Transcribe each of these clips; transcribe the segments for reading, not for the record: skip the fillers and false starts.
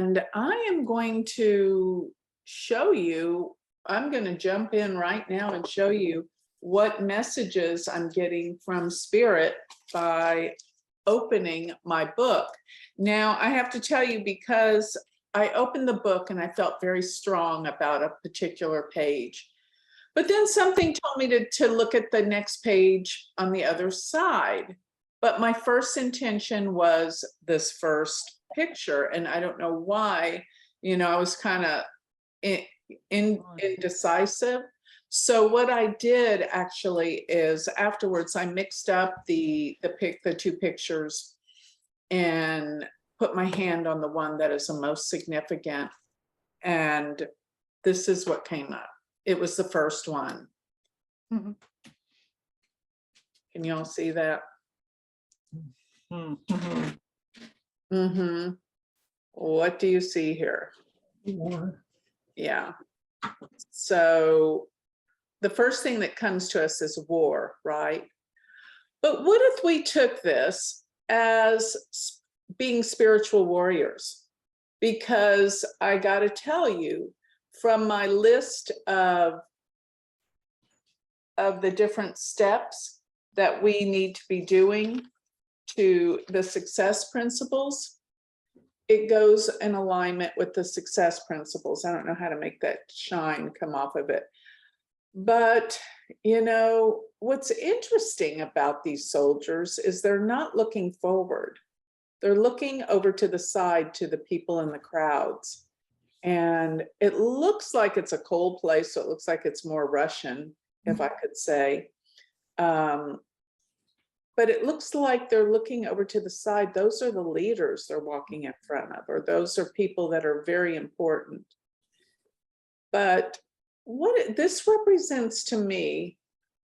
And I am going to show you, I'm going to jump in right now and show you what messages I'm getting from Spirit by opening my book. Now, I have to tell you, because I opened the book and I felt very strong about a particular page. But then something told me to look at the next page on the other side. But my first intention was this first picture. And I don't know why, I was kind of indecisive. So what I did actually is afterwards, I mixed up the two pictures and put my hand on the one that is the most significant. And this is what came up. It was the first one. Mm-hmm. Can you all see that? Mm-hmm. Mm-hmm. What do you see here? War. Yeah. So the first thing that comes to us is war, right? But what if we took this as being spiritual warriors? Because I got to tell you, from my list of the different steps that we need to be doing to the success principles, it goes in alignment with the success principles. I don't know how to make that shine come off of it. But, what's interesting about these soldiers is they're not looking forward. They're looking over to the side to the people in the crowds. And it looks like it's a cold place, so it looks like it's more Russian, if I could say. But it looks like they're looking over to the side. Those are the leaders they're walking in front of, or those are people that are very important. But what this represents to me,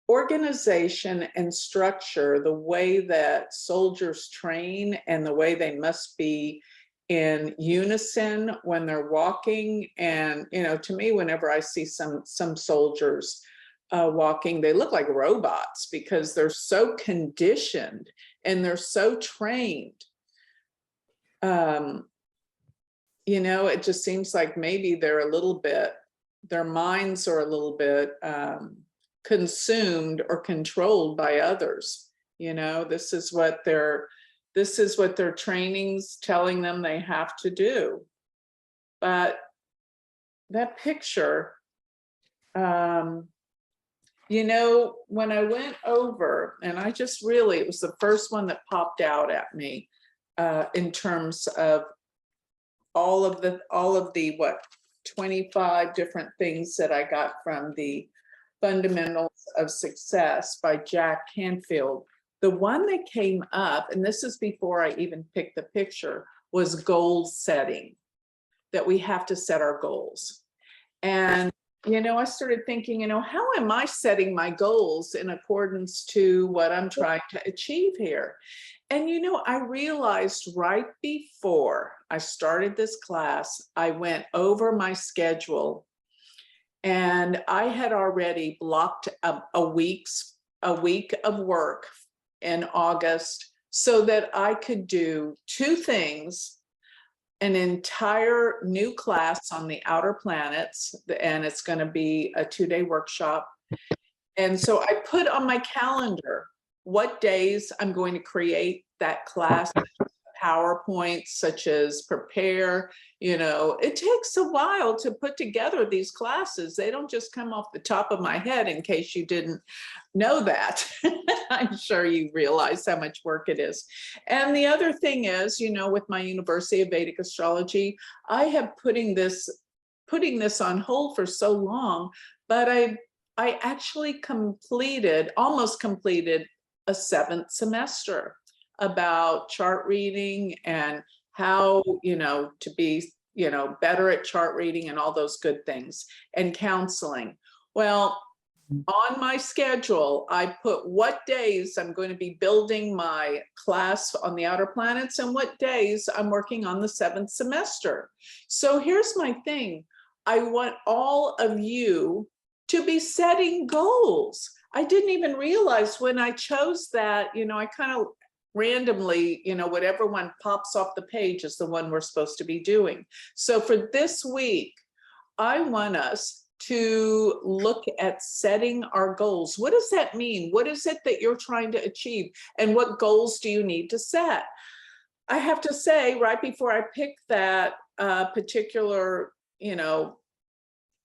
organization and structure, the way that soldiers train and the way they must be in unison when they're walking. And, to me, whenever I see some soldiers walking, they look like robots because they're so conditioned and they're so trained. It just seems like maybe they're a little bit, their minds are a little bit consumed or controlled by others. This is what their training's telling them they have to do. But that picture, when I went over, and I just really, it was the first one that popped out at me in terms of all of the 25 different things that I got from the Fundamentals of Success by Jack Canfield. The one that came up, and this is before I even picked the picture, was goal setting, that we have to set our goals. And, I started thinking, how am I setting my goals in accordance to what I'm trying to achieve here? And, I realized right before I started this class, I went over my schedule and I had already blocked a week of work in August so that I could do two things: an entire new class on the outer planets, and it's going to be a 2-day workshop. And so I put on my calendar what days I'm going to create that class, PowerPoints, such as prepare. It takes a while to put together these classes. They don't just come off the top of my head, in case you didn't know that. I'm sure you realize how much work it is. And the other thing is, with my University of Vedic Astrology, I have putting this on hold for so long, but I actually almost completed a 7th semester about chart reading and how, to be, better at chart reading and all those good things, and counseling. Well, on my schedule, I put what days I'm going to be building my class on the outer planets and what days I'm working on the 7th semester. So here's my thing. I want all of you to be setting goals. I didn't even realize when I chose that, I kind of randomly, you know, whatever one pops off the page is the one we're supposed to be doing. So for this week, I want us to look at setting our goals. What does that mean? What is it that you're trying to achieve? And what goals do you need to set? I have to say, right before I picked that particular, you know,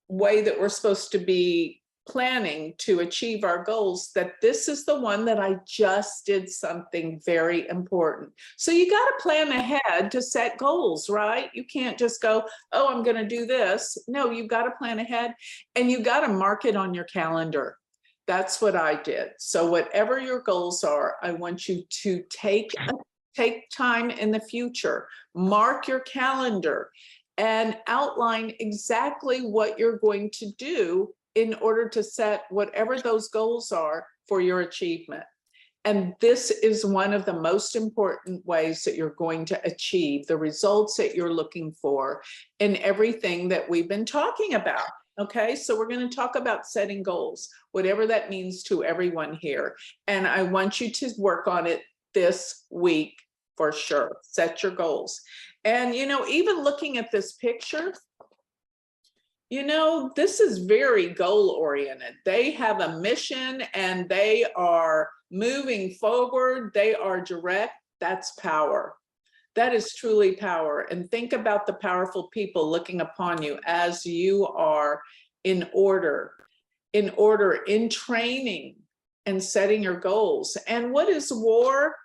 way that we're supposed to be planning to achieve our goals, that this is the one that I just did something very important. So you got to plan ahead to set goals, right? You can't just go, oh, I'm going to do this. No, you've got to plan ahead, and you got to mark it on your calendar. That's what I did. So whatever your goals are, I want you to take time in the future, mark your calendar, and outline exactly what you're going to do in order to set whatever those goals are for your achievement. And this is one of the most important ways that you're going to achieve the results that you're looking for in everything that we've been talking about. Okay, so we're going to talk about setting goals, whatever that means to everyone here. And I want you to work on it this week for sure. Set your goals. And, you know, even looking at this picture, you know, this is very goal oriented. They have a mission and they are moving forward. They are direct. That's power. That is truly power. And think about the powerful people looking upon you as you are in order, in training and setting your goals. And what is war?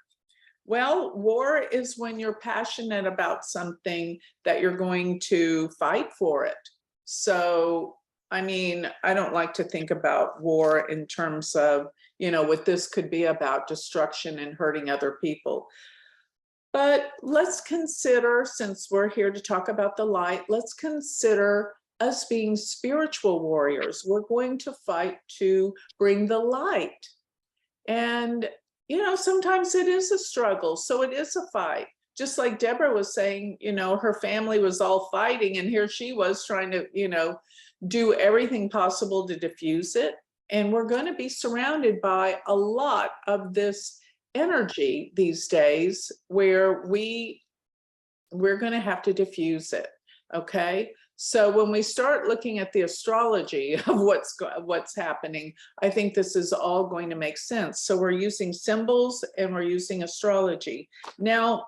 Well, war is when you're passionate about something that you're going to fight for it. So, I mean, I don't like to think about war in terms of, you know, what this could be about, destruction and hurting other people. But let's consider, since we're here to talk about the light, let's consider us being spiritual warriors. We're going to fight to bring the light. And, you know, sometimes it is a struggle. So it is a fight. Just like Deborah was saying, you know, her family was all fighting and here she was trying to, you know, do everything possible to diffuse it. And we're going to be surrounded by a lot of this energy these days where we're going to have to diffuse it. Okay. So when we start looking at the astrology of what's happening, I think this is all going to make sense. So we're using symbols and we're using astrology. Now,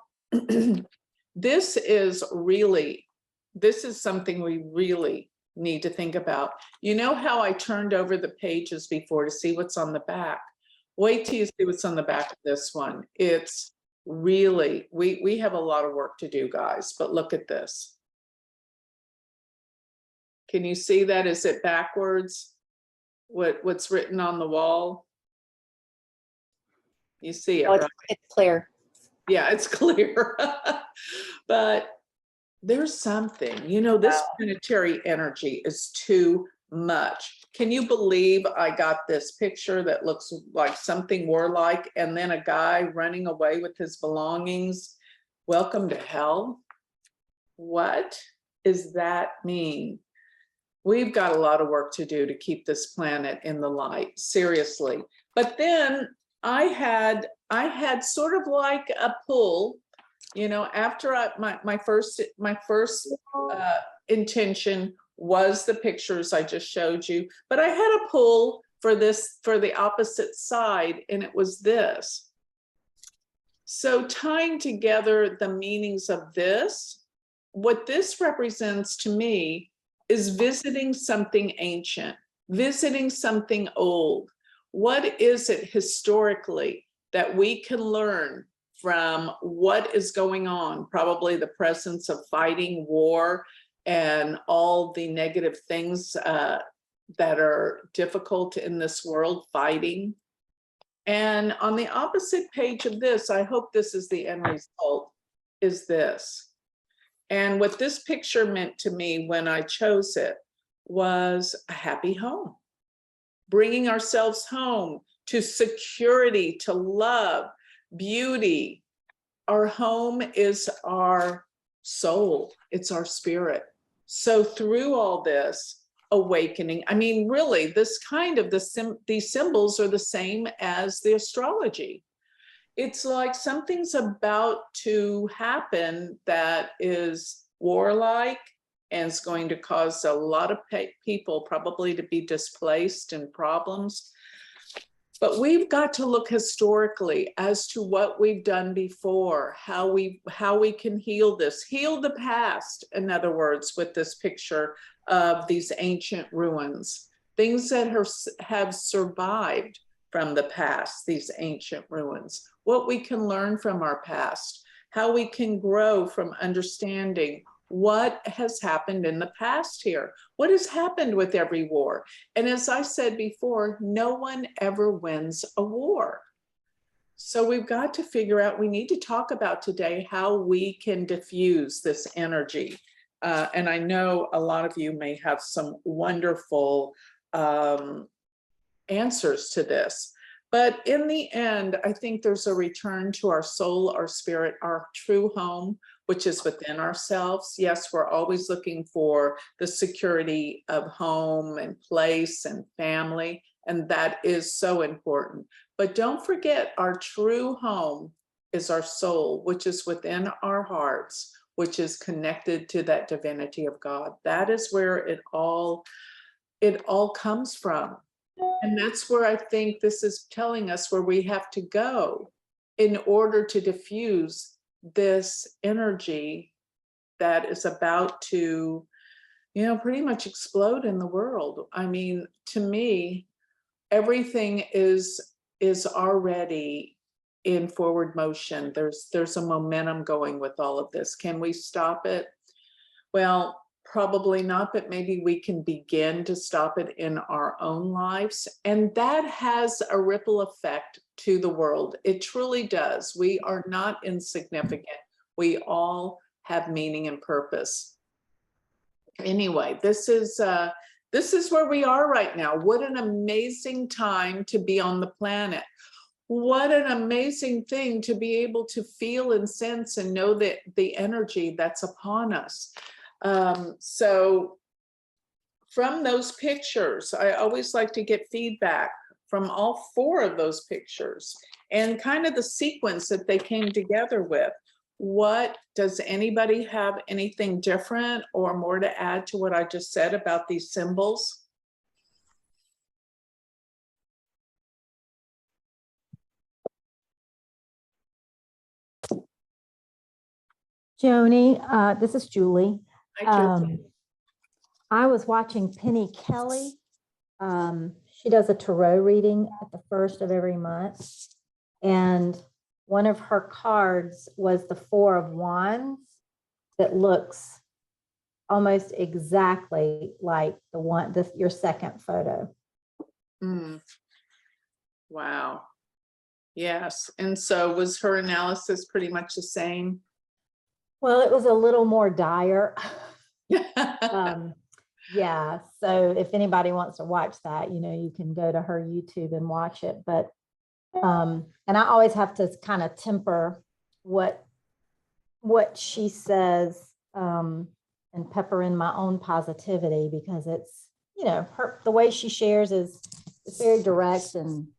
this is something we really need to think about. You know how I turned over the pages before to see what's on the back? Wait till you see what's on the back of this one. It's really, we have a lot of work to do, guys, but look at this. Can you see that? Is it backwards? What's written on the wall? You see it, Oh, right? it's clear. Yeah, it's clear. But there's something, you know, this planetary energy is too much. Can you believe I got this picture that looks like something warlike and then a guy running away with his belongings? Welcome to hell. What does that mean? We've got a lot of work to do to keep this planet in the light, seriously. But then I had sort of like a pull, you know, after my first intention was the pictures I just showed you, but I had a pull for the opposite side, and it was this. So tying together the meanings of this, what this represents to me is visiting something ancient, visiting something old. What is it historically that we can learn from what is going on? Probably the presence of fighting, war, and all the negative things that are difficult in this world, fighting. And on the opposite page of this, I hope this is the end result, is this. And what this picture meant to me when I chose it was a happy home, bringing ourselves home to security, to love, beauty. Our home is our soul, it's our spirit. So through all this awakening, I mean, really, this kind of these symbols are the same as the astrology. it's like something's about to happen that is warlike and is going to cause a lot of people probably to be displaced and problems. But we've got to look historically as to what we've done before, how we can heal this, heal the past, in other words, with this picture of these ancient ruins, things that have survived from the past, these ancient ruins, what we can learn from our past, how we can grow from understanding what has happened in the past here, what has happened with every war. And as I said before, no one ever wins a war. So we've got to figure out, we need to talk about today how we can diffuse this energy. And I know a lot of you may have some wonderful answers to this. But in the end, I think there's a return to our soul, our spirit, our true home, which is within ourselves. Yes, we're always looking for the security of home and place and family, and that is so important. But don't forget, our true home is our soul, which is within our hearts, which is connected to that divinity of God. That is where it all comes from. And that's where I think this is telling us where we have to go in order to diffuse this energy that is about to, pretty much explode in the world. I mean, to me, everything is already in forward motion. There's a momentum going with all of this. Can we stop it? Well, probably not, but maybe we can begin to stop it in our own lives. And that has a ripple effect to the world. It truly does. We are not insignificant. We all have meaning and purpose. Anyway, this is where we are right now. What an amazing time to be on the planet. What an amazing thing to be able to feel and sense and know that the energy that's upon us. So from those pictures, I always like to get feedback from all 4 of those pictures and kind of the sequence that they came together with. What does anybody have anything different or more to add to what I just said about these symbols? Joni, this is Julie. Hi, Julie. I was watching Penny Kelly. She does a tarot reading at the first of every month. And one of her cards was the 4 of Wands that looks almost exactly like your second photo. Wow. Yes. And so was her analysis pretty much the same? Well, it was a little more dire. Yeah. So if anybody wants to watch that, you can go to her YouTube and watch it. But and I always have to kind of temper what she says and pepper in my own positivity, because it's, the way she shares is very direct and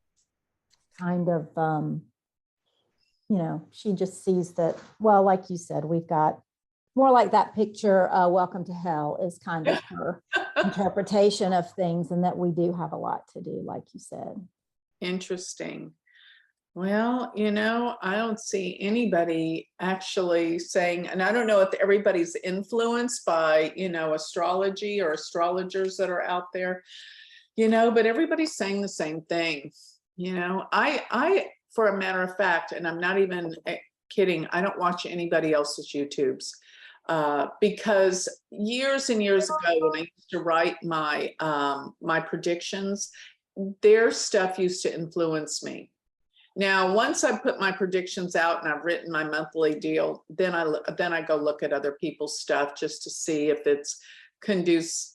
kind of she just sees that, well, like you said, we've got more like that picture, Welcome to Hell, is kind of her interpretation of things, and that we do have a lot to do, like you said. Interesting. Well, I don't see anybody actually saying, and I don't know if everybody's influenced by, astrology or astrologers that are out there, but everybody's saying the same thing. I, for a matter of fact, and I'm not even kidding, I don't watch anybody else's YouTubes. Because years and years ago, when I used to write my my predictions, their stuff used to influence me. Now, once I put my predictions out and I've written my monthly deal, then I go look at other people's stuff just to see if it's conducive,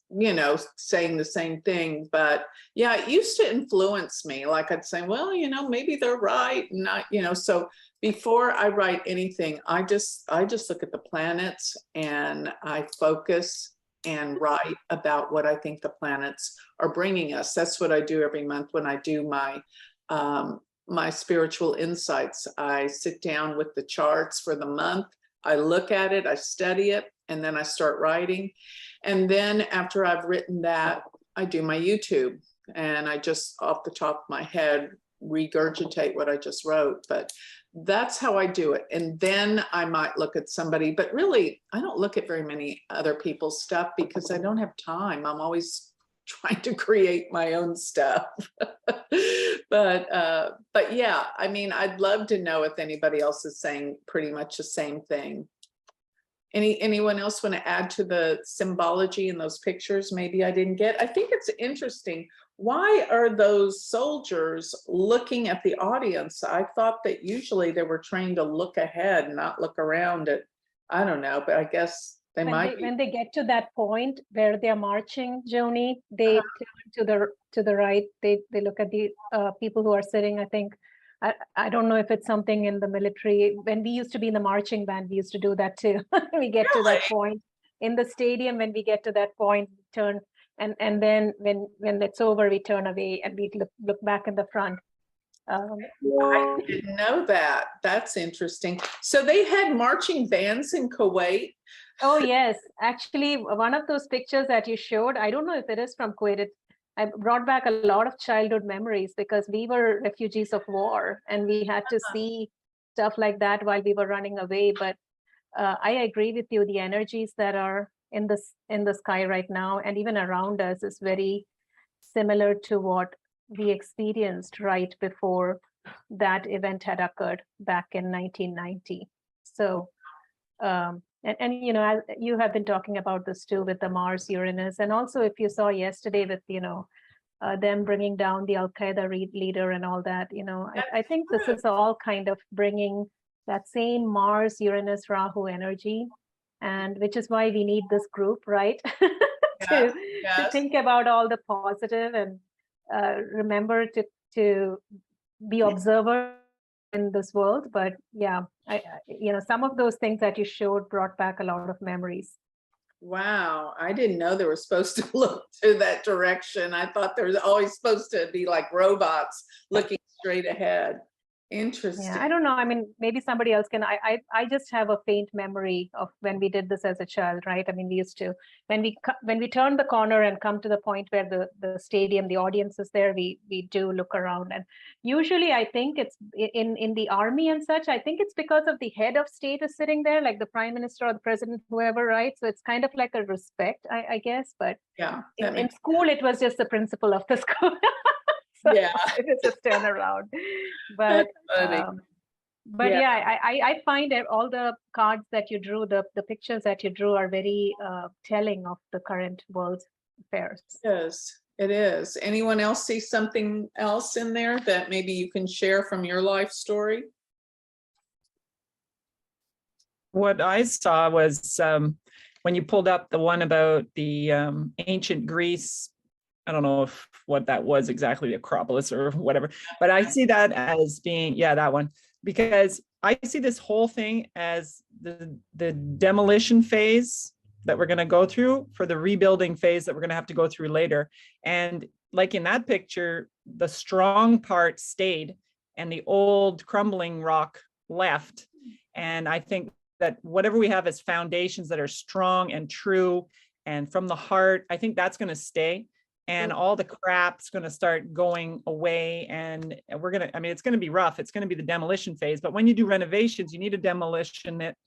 saying the same thing. But yeah, it used to influence me. Like I'd say, well, maybe they're right, and not, so before I write anything, I just look at the planets and I focus and write about what I think the planets are bringing us. That's what I do every month when I do my my spiritual insights. I sit down with the charts for the month. I look at it, I study it, and then I start writing. And then after I've written that, I do my YouTube, and I just off the top of my head regurgitate what I just wrote. But that's how I do it. And then I might look at somebody, but really I don't look at very many other people's stuff because I don't have time. I'm always trying to create my own stuff. But yeah, I mean, I'd love to know if anybody else is saying pretty much the same thing. Anyone else want to add to the symbology in those pictures? Maybe I didn't get. I think it's interesting. Why are those soldiers looking at the audience? I thought that usually they were trained to look ahead and not look around at, I don't know, but I guess they might be. When they get to that point where they're marching, Joni, they turn to the right. They look at the people who are sitting. I think I don't know if it's something in the military. When we used to be in the marching band, we used to do that too. We get to that point in the stadium. When we get to that point, turn, and then when it's over, we turn away and we look back in the front. I didn't know that. That's interesting. So they had marching bands in Kuwait. Oh yes, actually, one of those pictures that you showed, I don't know if it is from Kuwait. I brought back a lot of childhood memories because we were refugees of war and we had to see stuff like that while we were running away. But I agree with you. The energies that are in the sky right now and even around us is very similar to what we experienced right before that event had occurred back in 1990. So, and you know, you have been talking about this too with the Mars Uranus, and also if you saw yesterday with, you know, them bringing down the Al-Qaeda leader and all that, you know, I think this is all kind of bringing that same Mars Uranus Rahu energy, and which is why we need this group, right? to think about all the positive and remember to be observer in this world. But yeah, you know, some of those things that you showed brought back a lot of memories. Wow, I didn't know they were supposed to look to that direction. I thought there was always supposed to be like robots looking straight ahead. Interesting. Yeah, I don't know. I mean, maybe somebody else can. I just have a faint memory of when we did this as a child, right? I mean, we used to, when we turn the corner and come to the point where the stadium, the audience is there, we do look around. And usually I think it's in the army and such, I think it's because of the head of state is sitting there, like the prime minister or the president, whoever, right? So it's kind of like a respect, I guess. But yeah, in school, it was just the principal of the school. So yeah, it's just turn around. But yeah, I find that all the cards that you drew, the pictures that you drew are very telling of the current world affairs. Yes, it is. Anyone else see something else in there that maybe you can share from your life story? What I saw was when you pulled up the one about the ancient Greece. I don't know what that was exactly, the Acropolis or whatever, but I see that as being, yeah, that one, because I see this whole thing as the demolition phase that we're going to go through for the rebuilding phase that we're going to have to go through later. And like in that picture, the strong part stayed and the old crumbling rock left. And I think that whatever we have as foundations that are strong and true and from the heart, I think that's going to stay. And all the crap's going to start going away, and we're going to, I mean, it's going to be rough. It's going to be the demolition phase. But when you do renovations, you need a demolition it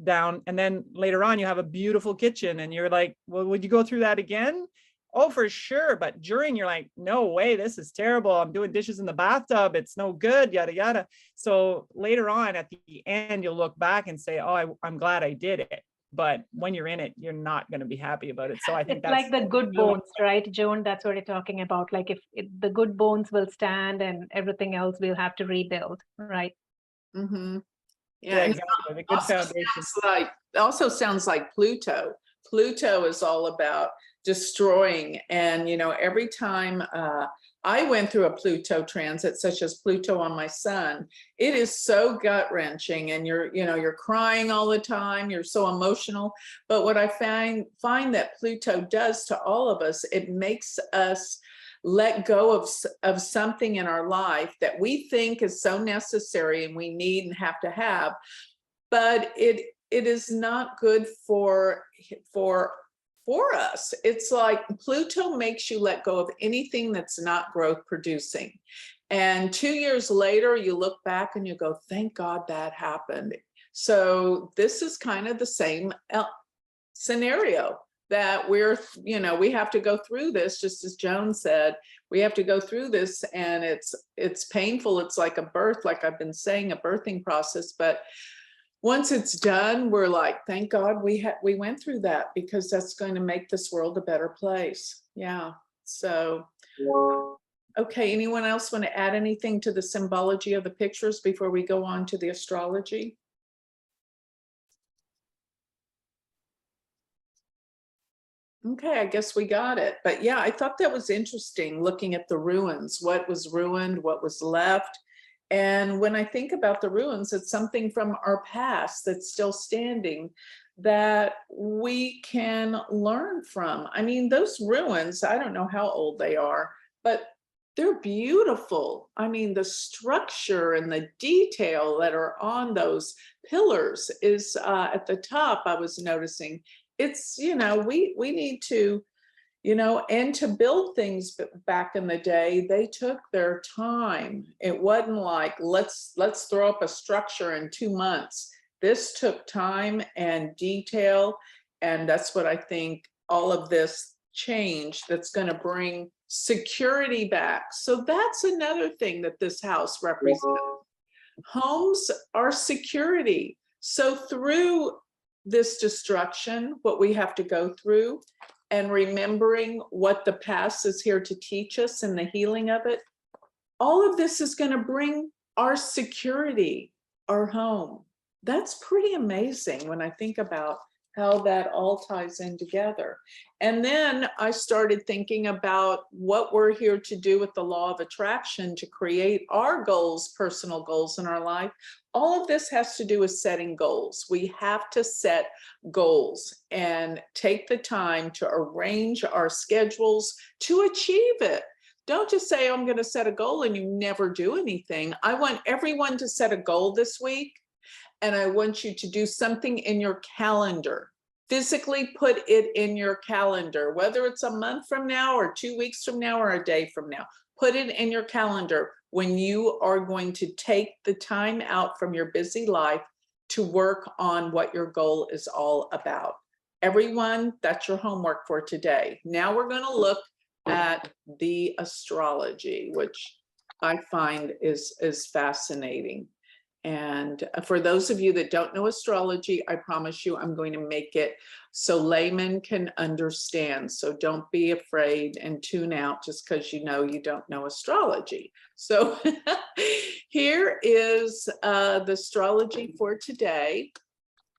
down. And then later on, you have a beautiful kitchen and you're like, well, would you go through that again? Oh, for sure. But during, you're like, no way, this is terrible. I'm doing dishes in the bathtub. It's no good, yada, yada. So later on at the end, you'll look back and say, oh, I'm glad I did it. But when you're in it, you're not going to be happy about it. So I think it's that's like the good bones, right, Joan? That's what you're talking about. Like if the good bones will stand and everything else we'll have to rebuild, right? Mm-hmm. Yeah, exactly. The good foundation. Also sounds like Pluto. Pluto is all about destroying. And, you know, every time I went through a Pluto transit, such as Pluto on my sun, it is so gut wrenching and you're crying all the time. You're so emotional. But what I find that Pluto does to all of us, it makes us let go of something in our life that we think is so necessary and we need and have to have, but it is not good for us. It's like Pluto makes you let go of anything that's not growth producing. And 2 years later, you look back and you go, thank God that happened. So this is kind of the same scenario that we're, we have to go through this, just as Joan said, we have to go through this, and it's painful. It's like a birth, like I've been saying, a birthing process. But once it's done, we're like, thank God we went through that, because that's going to make this world a better place. Yeah. So, okay. Anyone else want to add anything to the symbology of the pictures before we go on to the astrology? Okay, I guess we got it. But yeah, I thought that was interesting, looking at the ruins, what was ruined, what was left. And when I think about the ruins, it's something from our past that's still standing that we can learn from. I mean, those ruins, I don't know how old they are, but they're beautiful. I mean, the structure and the detail that are on those pillars is at the top, I was noticing. It's, we need to, and to build things back in the day, they took their time. It wasn't like, let's throw up a structure in 2 months. This took time and detail. And that's what I think all of this change that's going to bring security back. So that's another thing that this house represents. Homes are security. So through this destruction, what we have to go through, and remembering what the past is here to teach us and the healing of it, all of this is going to bring our security, our home. That's pretty amazing when I think about how that all ties in together. And then I started thinking about what we're here to do with the law of attraction to create our goals, personal goals in our life. All of this has to do with setting goals. We have to set goals and take the time to arrange our schedules to achieve it. Don't just say, I'm going to set a goal and you never do anything. I want everyone to set a goal this week. And I want you to do something in your calendar. Physically put it in your calendar, whether it's a month from now or 2 weeks from now or a day from now. Put it in your calendar when you are going to take the time out from your busy life to work on what your goal is all about. Everyone, that's your homework for today. Now we're going to look at the astrology, which I find is fascinating. And for those of you that don't know astrology, I promise you I'm going to make it so laymen can understand. So don't be afraid and tune out just because you don't know astrology. So here is the astrology for today.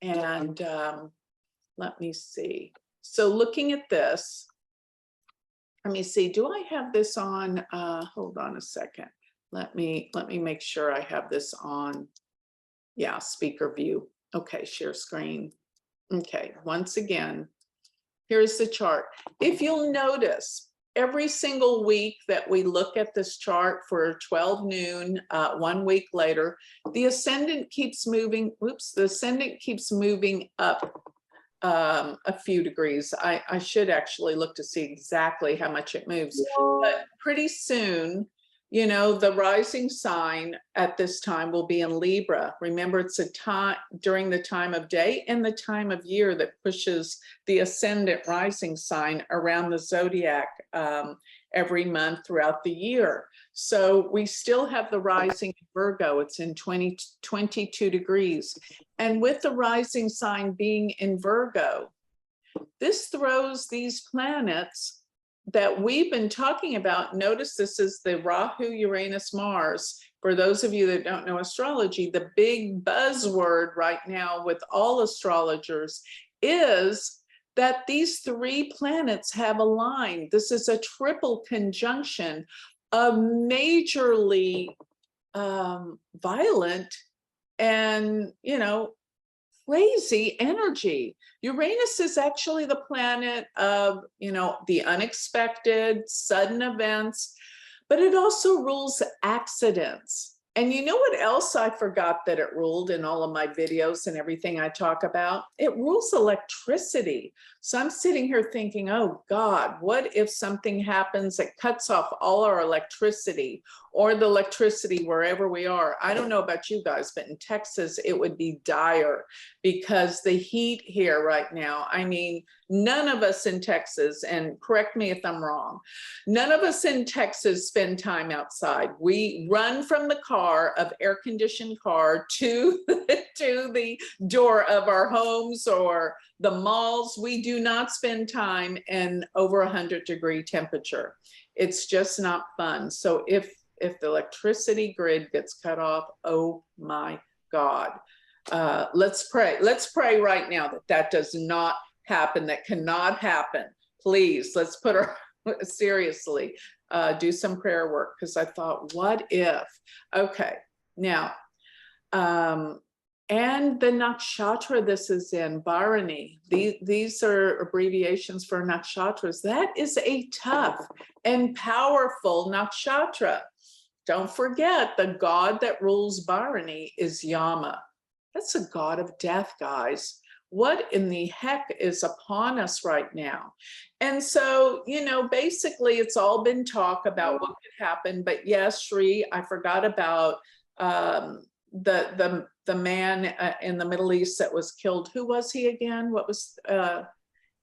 And let me see. So looking at this, let me see, do I have this on? Hold on a second. Let me make sure I have this on. Yeah, speaker view. Okay, share screen. Okay, once again, here's the chart. If you'll notice, every single week that we look at this chart for 12 noon, 1 week later, the ascendant keeps moving. Oops, the ascendant keeps moving up a few degrees. I should actually look to see exactly how much it moves, but pretty soon, the rising sign at this time will be in Libra. Remember, it's a time during the time of day and the time of year that pushes the ascendant rising sign around the zodiac every month throughout the year. So we still have the rising in Virgo. It's in 22 degrees. And with the rising sign being in Virgo, this throws these planets that we've been talking about. Notice this is the Rahu, Uranus, Mars. For those of you that don't know astrology, the big buzzword right now with all astrologers is that these 3 planets have aligned. This is a triple conjunction, a majorly violent and, crazy energy. Uranus is actually the planet of, the unexpected, sudden events, but it also rules accidents. And you know what else I forgot that it ruled in all of my videos and everything I talk about? It rules electricity. So I'm sitting here thinking, oh God, what if something happens that cuts off all our electricity or the electricity wherever we are? I don't know about you guys, but in Texas, it would be dire because the heat here right now, I mean, none of us in Texas, and correct me if I'm wrong, none of us in Texas spend time outside. We run from the car, of air-conditioned car, to the door of our homes or the malls. We do not spend time in over 100-degree temperature. It's just not fun. So if the electricity grid gets cut off, oh my God. Let's pray. Let's pray right now that does not happen, that cannot happen. Please, let's put our, seriously, do some prayer work, because I thought, what if? Okay, now, and the nakshatra this is in, Bharani, these are abbreviations for nakshatras. That is a tough and powerful nakshatra. Don't forget, the god that rules Bharani is Yama. That's a god of death, guys. What in the heck is upon us right now? And so, basically it's all been talk about what could happen, but yes, Shri, I forgot about the man in the Middle East that was killed. Who was he again? What was,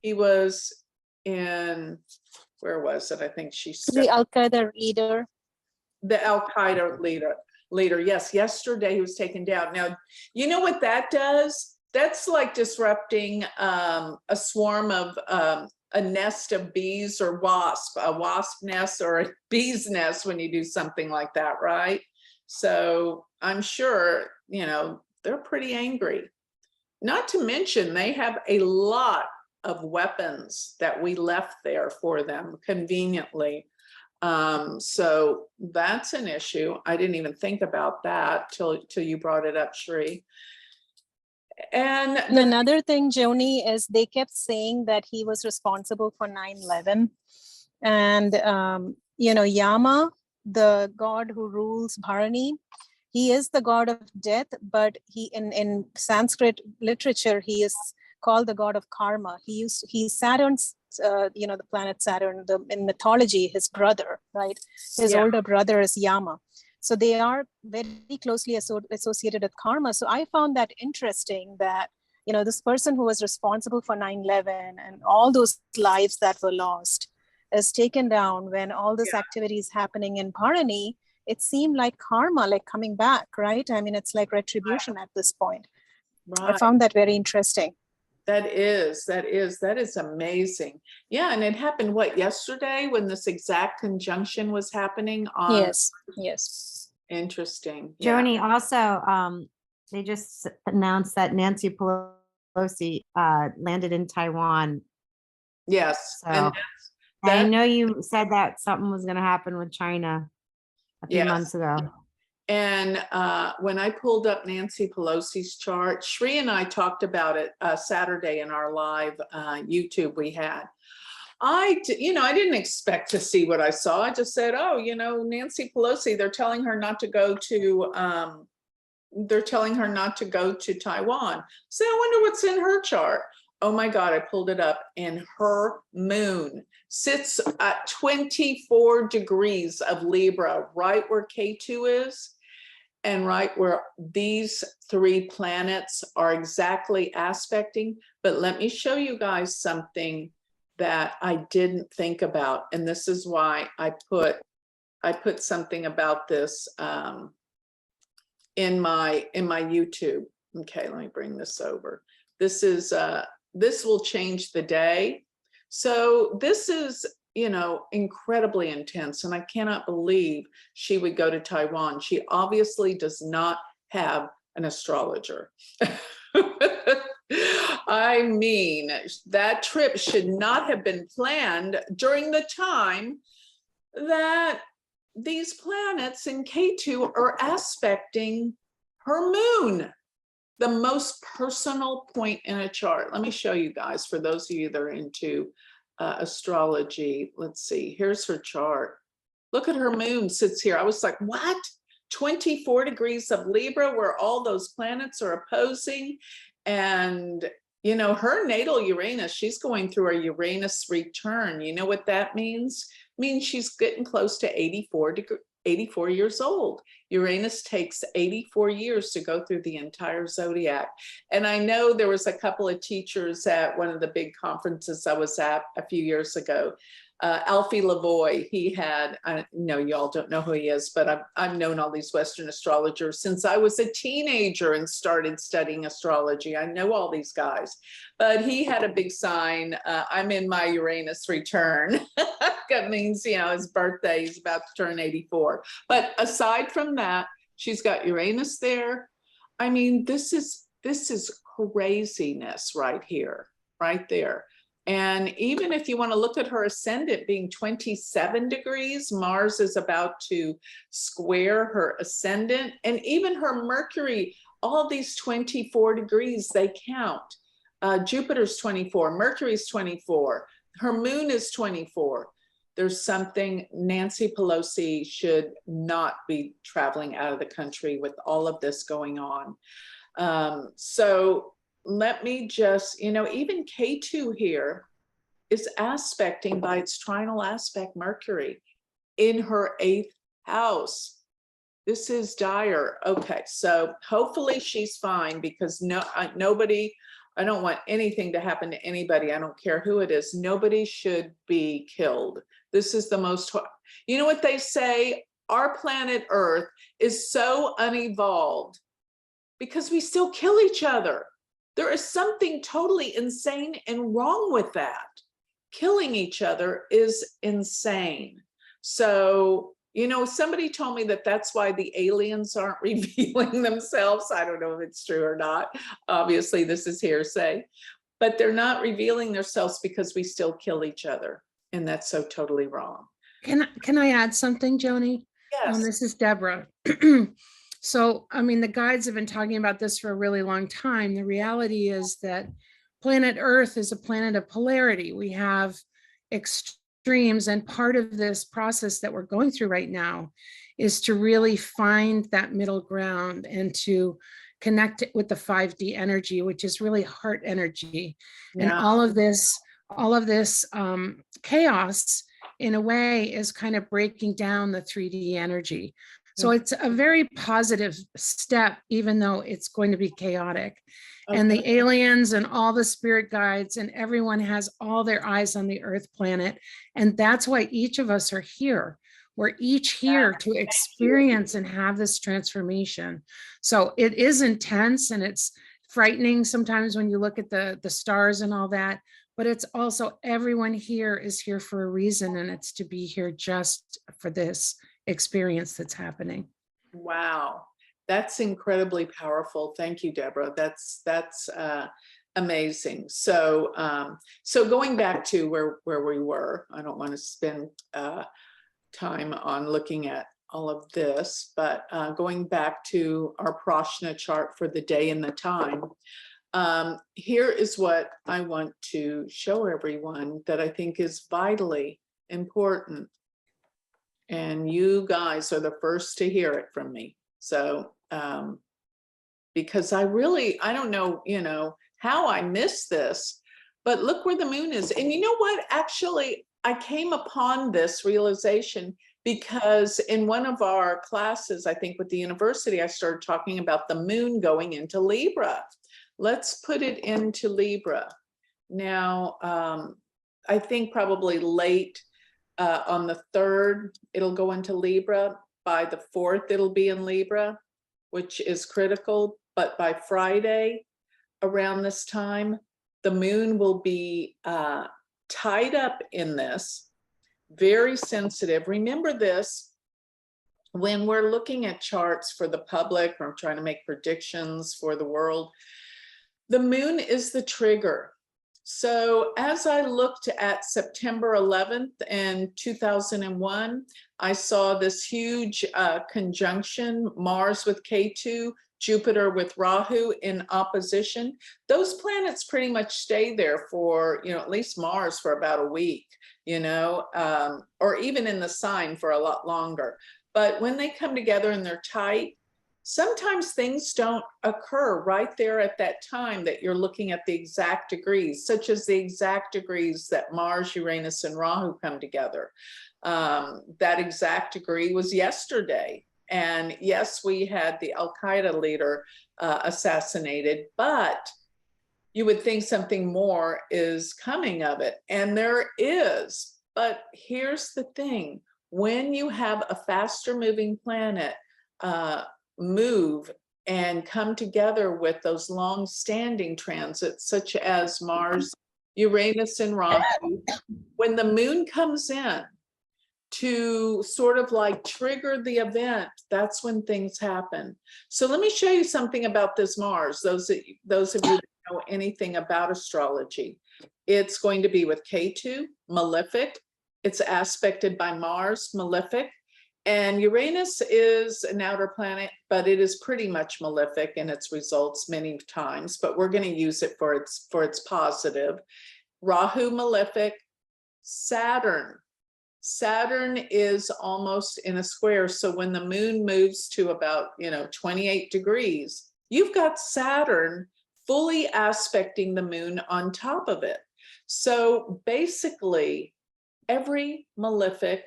he was in, where was it? I think she said. The Al-Qaeda leader. The Al-Qaeda leader. Yes, yesterday he was taken down. Now, you know what that does? That's like disrupting a swarm of a nest of bees or wasp, a wasp nest or a bee's nest when you do something like that, right? So I'm sure, they're pretty angry. Not to mention they have a lot of weapons that we left there for them conveniently. So that's an issue. I didn't even think about that till you brought it up, Shri. And another thing, Joni, is they kept saying that he was responsible for 9/11. And, Yama, the god who rules Bharani, he is the god of death, but he in Sanskrit literature, he is called the god of karma. He's Saturn's, the planet Saturn, in mythology, his brother, right? His older brother is Yama. So they are very closely associated with karma. So I found that interesting that, this person who was responsible for 9/11 and all those lives that were lost is taken down when all this activity is happening in Bharani. It seemed like karma, like coming back, right? I mean, it's like retribution at this point. Right. I found that very interesting. That is amazing. Yeah, and it happened, what, yesterday when this exact conjunction was happening on? Yes. Interesting. Joni, also, they just announced that Nancy Pelosi landed in Taiwan. Yes. So, and I know you said that something was going to happen with China a few months ago. And when I pulled up Nancy Pelosi's chart, Shri and I talked about it Saturday in our live YouTube we had. I didn't expect to see what I saw. I just said, oh, Nancy Pelosi, they're telling her not to go to Taiwan. So I wonder what's in her chart. Oh my God, I pulled it up, and her moon sits at 24 degrees of Libra, right where K2 is, and right where these three planets are exactly aspecting. But let me show you guys something that I didn't think about. And this is why I put something about this in my YouTube. Okay, let me bring this over. This is this will change the day. So this is, incredibly intense, and I cannot believe she would go to Taiwan. She obviously does not have an astrologer. I mean, that trip should not have been planned during the time that these planets in K2 are aspecting her moon. the most personal point in a chart. Let me show you guys, for those of you that are into astrology. Let's see, here's her chart. Look at her moon sits here. I was like, what? 24 degrees of Libra, where all those planets are opposing. And, you know, her natal Uranus, she's going through a Uranus return. You know what that means? It means she's getting close to 84 years old. Uranus takes 84 years to go through the entire zodiac. And I know there was a couple of teachers at one of the big conferences I was at a few years ago. Alfie Lavoie, he had, I know y'all don't know who he is, but I've known all these Western astrologers since I was a teenager and started studying astrology. I know all these guys, but he had a big sign, I'm in my Uranus return. That means, you know, his birthday, he's about to turn 84. But aside from that, she's got Uranus there. I mean, this is craziness right here, right there. And even if you want to look at her ascendant being 27 degrees, Mars is about to square her ascendant, and even her Mercury, all these 24 degrees, they count. Jupiter's 24, Mercury's 24, her moon is 24. There's something, Nancy Pelosi should not be traveling out of the country with all of this going on. So let me just, you know, even K2 here is aspecting by its trinal aspect Mercury in her 8th house. This is dire. Okay, so hopefully she's fine, because nobody, I don't want anything to happen to anybody. I don't care who it is. Nobody should be killed. This is the most, you know what they say? Our planet Earth is so unevolved because we still kill each other. There is something totally insane and wrong with that. Killing each other is insane. So, you know, somebody told me that that's why the aliens aren't revealing themselves. I don't know if it's true or not. Obviously, this is hearsay, but they're not revealing themselves because we still kill each other. And that's so totally wrong. Can I add something, Joni? Yes. This is Deborah. So, I mean, the guides have been talking about this for a really long time. The reality is that planet Earth is a planet of polarity. We have extremes, and part of this process that we're going through right now is to really find that middle ground and to connect it with the 5D energy, which is really heart energy. Yeah. And all of this chaos in a way is kind of breaking down the 3D energy. So it's a very positive step, even though it's going to be chaotic. Okay. And the aliens and all the spirit guides and everyone has all their eyes on the Earth planet. And that's why each of us are here. We're each here to experience and have this transformation. So it is intense and it's frightening sometimes when you look at the stars and all that. But it's also, everyone here is here for a reason, and it's to be here just for this experience that's happening. Wow, that's incredibly powerful. Thank you, Deborah. That's amazing. So so going back to where we were, I don't want to spend time on looking at all of this, but going back to our Prashna chart for the day and the time. Here is what I want to show everyone that I think is vitally important. And you guys are the first to hear it from me. So, because I don't know, you know, how I missed this, but look where the moon is. And you know what, actually, I came upon this realization because in one of our classes, I think with the university, I started talking about the moon going into Libra. Let's put it into Libra. Now, I think probably late on the 3rd, it'll go into Libra. By the 4th, it'll be in Libra, which is critical. But by Friday, around this time, the moon will be tied up in this, very sensitive. Remember this, when we're looking at charts for the public or trying to make predictions for the world, the moon is the trigger. So as I looked at September 11th in 2001, I saw this huge conjunction, Mars with K2, Jupiter with Rahu in opposition, those planets pretty much stay there for, at least Mars for about a week, or even in the sign for a lot longer. But when they come together and they're tight, sometimes things don't occur right there at that time that you're looking at the exact degrees, such as the exact degrees that Mars, Uranus, and Rahu come together. That exact degree was yesterday. And yes, we had the Al-Qaeda leader assassinated, but you would think something more is coming of it. And there is. But here's the thing. When you have a faster moving planet move and come together with those long-standing transits, such as Mars, Uranus, and Rahu, when the moon comes in to sort of like trigger the event, that's when things happen. So let me show you something about this Mars. Those of you that know anything about astrology, it's going to be with K2, malefic. It's aspected by Mars, malefic. And Uranus is an outer planet, but it is pretty much malefic in its results many times, but we're going to use it for its positive. Rahu, malefic. Saturn is almost in a square. So when the moon moves to about, 28 degrees, you've got Saturn fully aspecting the moon on top of it. So basically, every malefic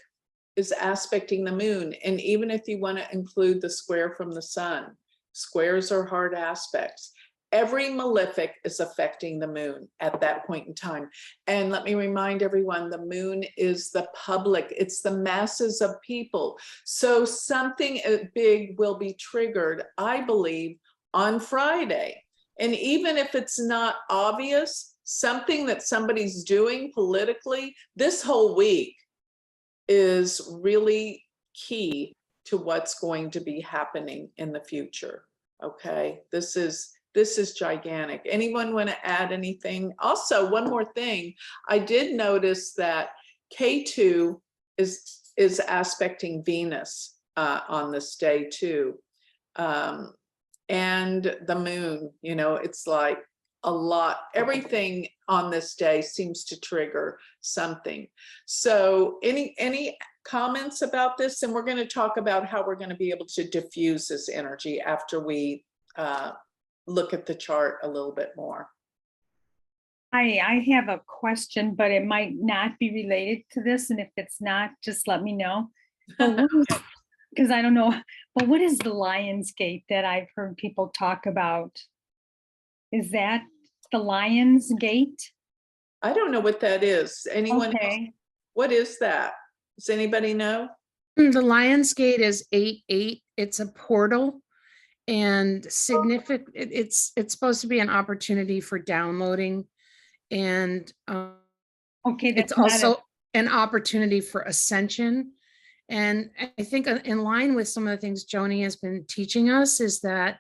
is aspecting the moon. And even if you want to include the square from the sun, squares are hard aspects. Every malefic is affecting the moon at that point in time. And let me remind everyone, the moon is the public, it's the masses of people. So something big will be triggered, I believe, on Friday. And even if it's not obvious, something that somebody's doing politically, this whole week is really key to what's going to be happening in the future. Okay, this is gigantic. Anyone want to add anything? Also, one more thing, I did notice that K2 is aspecting Venus on this day too. And the moon, it's like a lot, everything on this day seems to trigger something. So any comments about this? And we're going to talk about how we're going to be able to diffuse this energy after we look at the chart a little bit more. I have a question, but it might not be related to this. And if it's not, just let me know. Because I don't know. But what is the Lion's Gate that I've heard people talk about? Is that the Lion's Gate? I don't know what that is. Anyone else? Okay. What is that? Does anybody know? The Lion's Gate is 8-8. It's a portal, and significant. It's supposed to be an opportunity for downloading, and Okay, that's it's also an opportunity for ascension. And I think in line with some of the things Joni has been teaching us is that,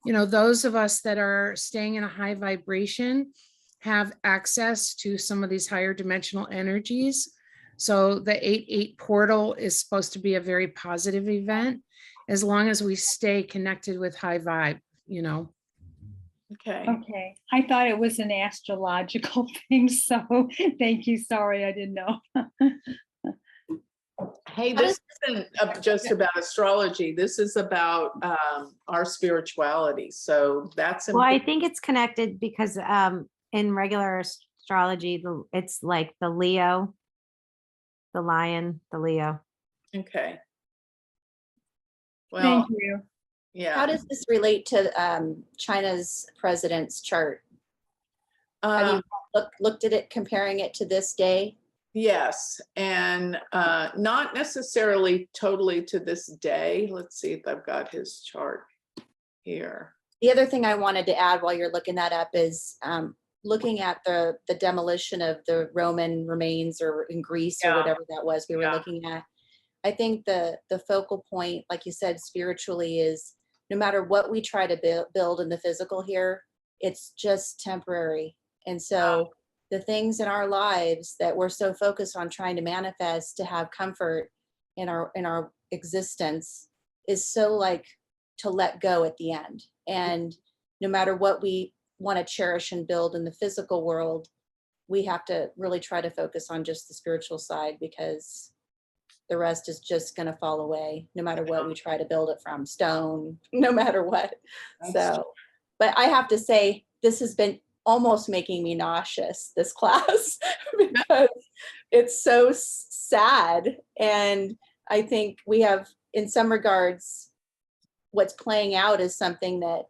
those of us that are staying in a high vibration have access to some of these higher dimensional energies. So the 8-8 portal is supposed to be a very positive event as long as we stay connected with high vibe, Okay. Okay. I thought it was an astrological thing. So thank you. Sorry, I didn't know. Hey, this isn't just about astrology. This is about our spirituality. So that's Well, I important. think it's connected because in regular astrology, it's like the Leo, the lion, the Leo. Okay. Well, Thank you. yeah. How does this relate to China's president's chart? Have you looked at it, comparing it to this day? Yes, and not necessarily totally to this day. Let's see if I've got his chart here. The other thing I wanted to add while you're looking that up is looking at the demolition of the Roman remains or in Greece or whatever that was we were looking at. I think the focal point, like you said, spiritually is no matter what we try to build in the physical here, it's just temporary. And so the things in our lives that we're so focused on trying to manifest to have comfort in our existence is so like to let go at the end. And no matter what we want to cherish and build in the physical world, we have to really try to focus on just the spiritual side, because the rest is just going to fall away no matter what we try to build it from, stone, no matter what. So, but I have to say, this has been almost making me nauseous, this class, because it's so sad. And I think we have, in some regards, what's playing out is something that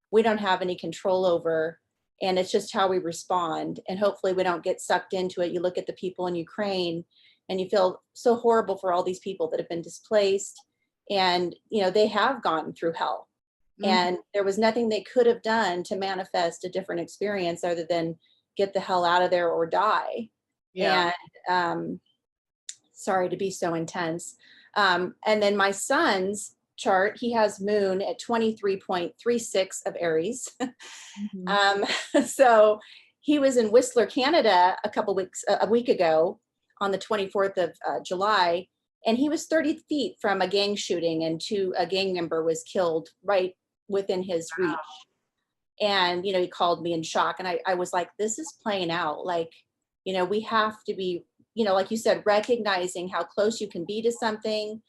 we don't have any control over. And it's just how we respond. And hopefully we don't get sucked into it. You look at the people in Ukraine and you feel so horrible for all these people that have been displaced. And, you know, they have gone through hell. And there was nothing they could have done to manifest a different experience other than get the hell out of there or die. Yeah. And sorry to be so intense. And then my son's chart, he has moon at 23.36 of Aries. So he was in Whistler, Canada a week ago on the 24th of July, and he was 30 feet from a gang shooting, and a gang member was killed right within his reach. And, you know, he called me in shock, and I was like, this is playing out. Like, you know, we have to be, you know, like you said, recognizing how close you can be to something.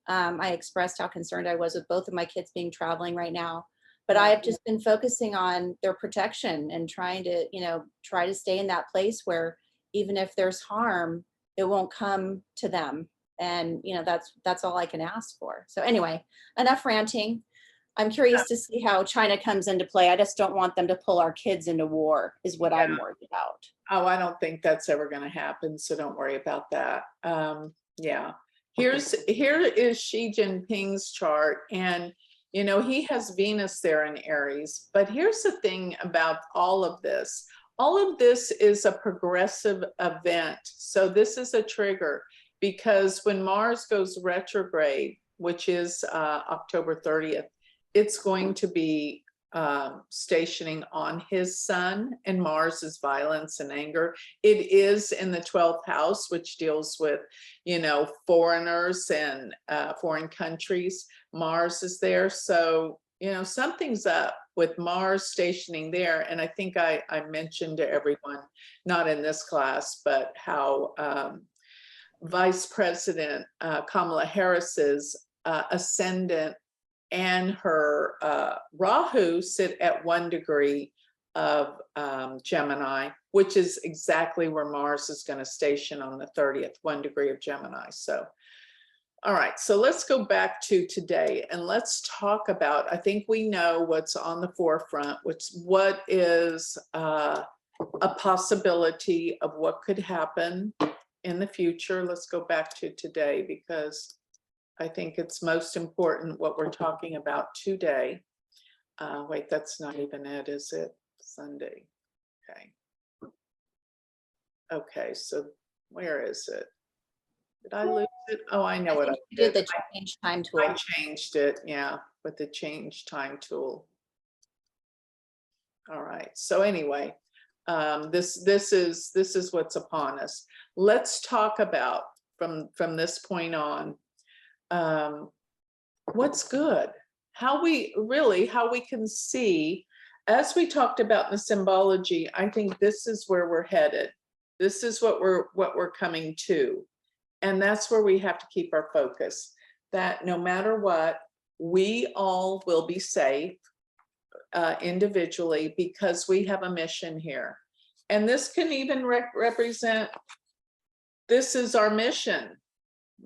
I expressed how concerned I was with both of my kids being traveling right now, but I have just been focusing on their protection and trying to, you know, try to stay in that place where even if there's harm, it won't come to them. And, you know, that's all I can ask for. So anyway, enough ranting. I'm curious to see how China comes into play. I just don't want them to pull our kids into war is what I'm worried about. Oh, I don't think that's ever going to happen. So don't worry about that. Yeah. Here is Xi Jinping's chart. And, you know, he has Venus there in Aries. But here's the thing about all of this. All of this is a progressive event. So this is a trigger, because when Mars goes retrograde, which is October 30th, it's going to be stationing on his sun, and Mars is violence and anger. It is in the 12th house, which deals with, you know, foreigners and foreign countries. Mars is there. So, you know, something's up with Mars stationing there. And I think I mentioned to everyone, not in this class, but how Vice President Kamala Harris's ascendant and her Rahu sit at 1 degree of Gemini, which is exactly where Mars is going to station on the 30th, 1 degree of Gemini. So, all right, so let's go back to today and let's talk about, I think we know what's on the forefront, what is a possibility of what could happen in the future. Let's go back to today, because I think it's most important what we're talking about today. Wait, that's not even it, is it? Sunday. Okay. Okay, so where is it? Did I lose it? Oh, I know what I You did did. the change time tool. I changed it, yeah, with the change time tool. All right, so anyway, this is what's upon us. Let's talk about from this point on, what's good, how we can see, as we talked about in the symbology. I think this is where we're headed. This is what we're coming to. And that's where we have to keep our focus, that no matter what, we all will be safe individually, because we have a mission here. And this can even represent, this is our mission.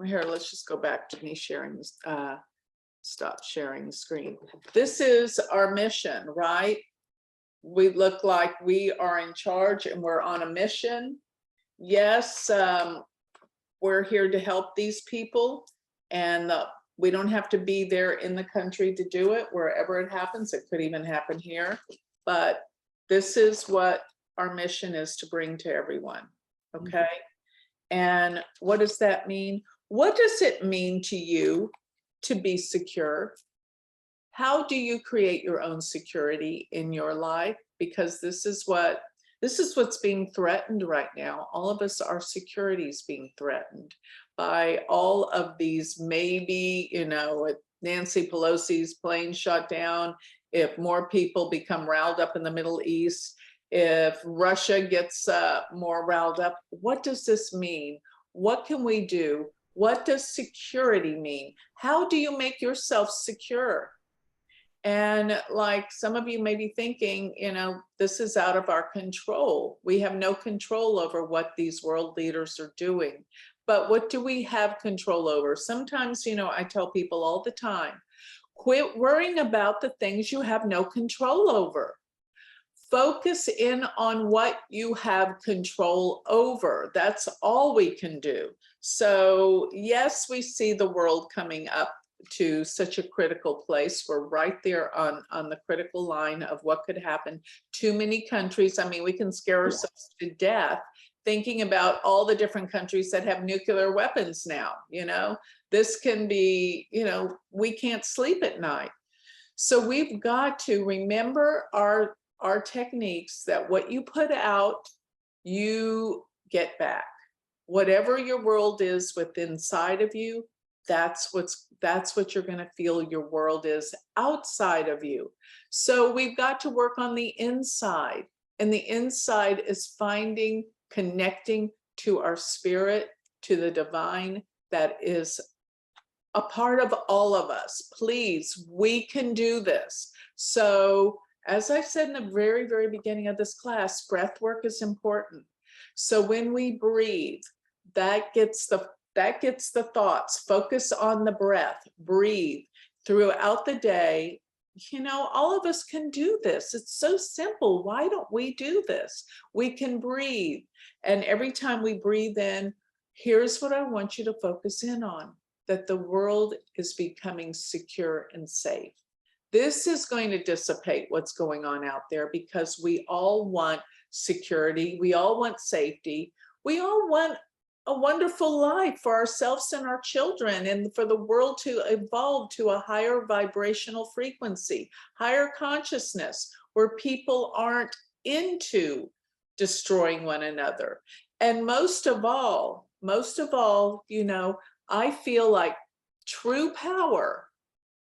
Here, let's just go back to me sharing this, stop sharing the screen. This is our mission, right? We look like we are in charge and we're on a mission. Yes, we're here to help these people, and we don't have to be there in the country to do it. Wherever it happens, it could even happen here. But this is what our mission is, to bring to everyone, okay? And what does that mean? What does it mean to you to be secure? How do you create your own security in your life? Because this is what's being threatened right now. All of us, our security is being threatened by all of these, maybe, you know, Nancy Pelosi's plane shot down, if more people become riled up in the Middle East, if Russia gets more riled up, what does this mean? What can we do? What does security mean? How do you make yourself secure? And like some of you may be thinking, you know, this is out of our control. We have no control over what these world leaders are doing. But what do we have control over? Sometimes, you know, I tell people all the time, quit worrying about the things you have no control over. Focus in on what you have control over. That's all we can do. So yes, we see the world coming up to such a critical place. We're right there on the critical line of what could happen. Too many countries. I mean, we can scare ourselves to death thinking about all the different countries that have nuclear weapons now. You know, this can be, you know, we can't sleep at night. So we've got to remember our techniques, that what you put out, you get back. Whatever your world is within inside of you, that's what you're going to feel your world is outside of you. So we've got to work on the inside, and the inside is finding, connecting to our spirit, to the divine that is a part of all of us. Please, we can do this. So as I said in the very, very beginning of this class, breath work is important. So when we breathe, that gets the thoughts. Focus on the breath, breathe throughout the day. You know, all of us can do this. It's so simple. Why don't we do this? We can breathe. And every time we breathe in, here's what I want you to focus in on, that the world is becoming secure and safe. This is going to dissipate what's going on out there, because we all want security. We all want safety. We all want a wonderful life for ourselves and our children, and for the world to evolve to a higher vibrational frequency, higher consciousness, where people aren't into destroying one another. And most of all, you know, I feel like true power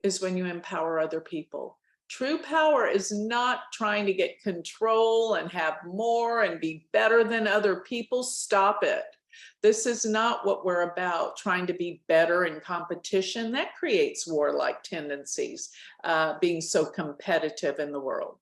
is when you empower other people. True power is not trying to get control and have more and be better than other people. Stop it. This is not what we're about, trying to be better in competition. That creates warlike tendencies, being so competitive in the world.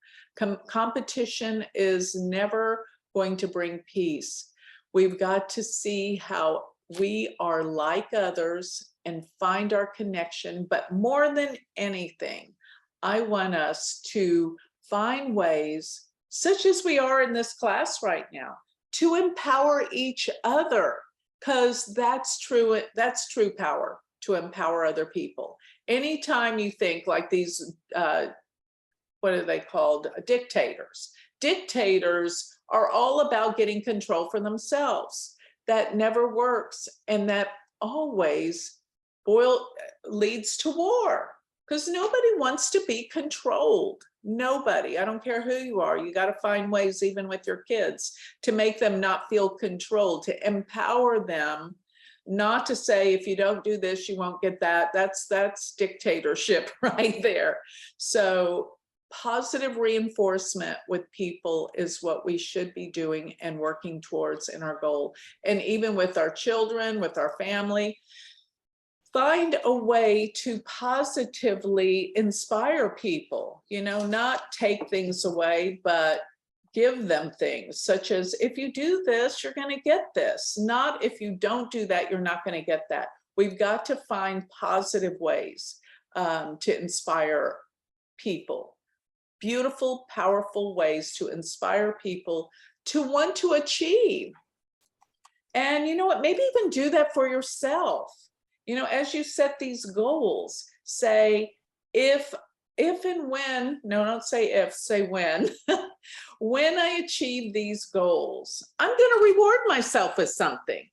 Competition is never going to bring peace. We've got to see how we are like others and find our connection. But more than anything, I want us to find ways, such as we are in this class right now, to empower each other, because that's true power, to empower other people. Anytime you think like these, what are they called? Dictators. Dictators are all about getting control for themselves. That never works, and that always leads to war, because nobody wants to be controlled. Nobody. I don't care who you are. You got to find ways, even with your kids, to make them not feel controlled, to empower them, not to say, if you don't do this, you won't get that. That's dictatorship right there. So positive reinforcement with people is what we should be doing and working towards in our goal. And even with our children, with our family, find a way to positively inspire people, you know, not take things away, but give them things, such as, if you do this, you're going to get this. Not, if you don't do that, you're not going to get that. We've got to find positive ways to inspire people. Beautiful, powerful ways to inspire people to want to achieve. And you know what, maybe even do that for yourself. You know, as you set these goals, say, if and when, no, don't say if, say when, when I achieve these goals, I'm going to reward myself with something.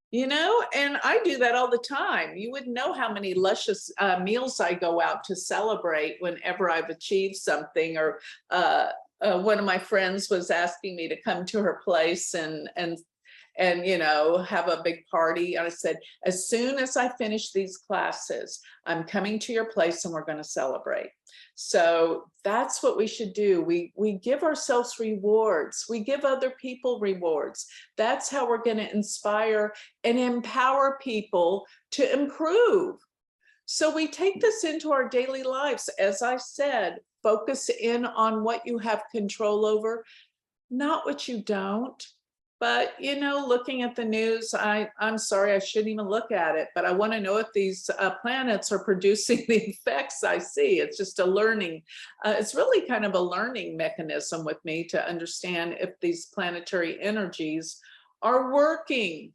You know, and I do that all the time. You wouldn't know how many luscious meals I go out to celebrate whenever I've achieved something. Or one of my friends was asking me to come to her place and and, you know, have a big party. And I said, as soon as I finish these classes, I'm coming to your place and we're going to celebrate. So that's what we should do. We give ourselves rewards. We give other people rewards. That's how we're going to inspire and empower people to improve. So we take this into our daily lives. As I said, focus in on what you have control over, not what you don't. But, you know, looking at the news, I'm sorry, I shouldn't even look at it, but I want to know if these planets are producing the effects I see. It's just a learning, it's really kind of a learning mechanism with me to understand if these planetary energies are working.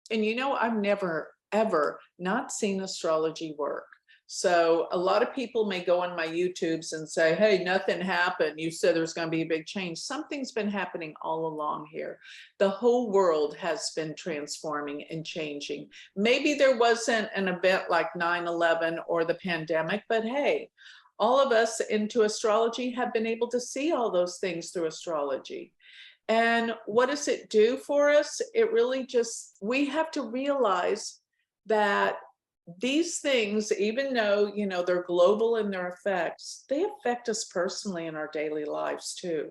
And, you know, I've never, ever not seen astrology work. So a lot of people may go on my YouTubes and say, hey, nothing happened. You said there's going to be a big change. Something's been happening all along here. The whole world has been transforming and changing. Maybe there wasn't an event like 9/11 or the pandemic, but hey, all of us into astrology have been able to see all those things through astrology. And what does it do for us? It really just, we have to realize that these things, even though, you know, they're global in their effects, they affect us personally in our daily lives too.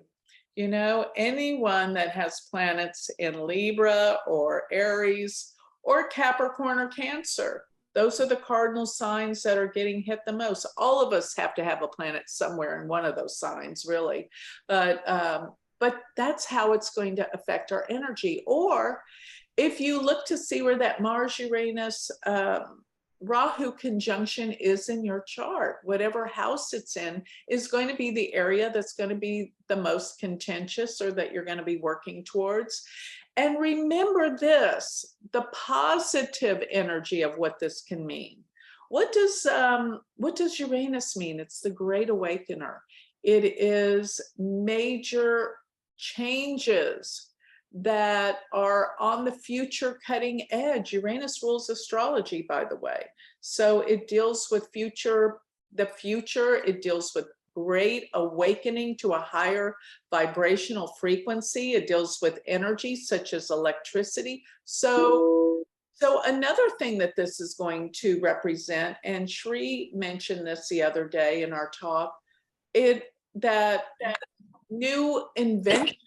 You know, anyone that has planets in Libra or Aries or Capricorn or Cancer, those are the cardinal signs that are getting hit the most. All of us have to have a planet somewhere in one of those signs, really. But that's how it's going to affect our energy. Or if you look to see where that Mars-Uranus Rahu conjunction is in your chart, whatever house it's in is going to be the area that's going to be the most contentious or that you're going to be working towards. And remember this, the positive energy of what this can mean. What does Uranus mean? It's the Great Awakener. It is major changes that are on the future cutting edge. Uranus rules astrology, by the way. So it deals with the future. It deals with great awakening to a higher vibrational frequency. It deals with energy such as electricity. So another thing that this is going to represent, and Shri mentioned this the other day in our talk, that new inventions,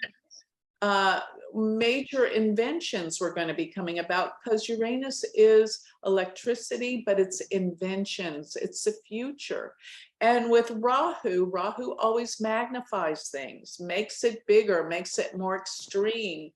major inventions were going to be coming about, because Uranus is electricity, but it's inventions, it's the future. And with Rahu always magnifies things, makes it bigger, makes it more extreme.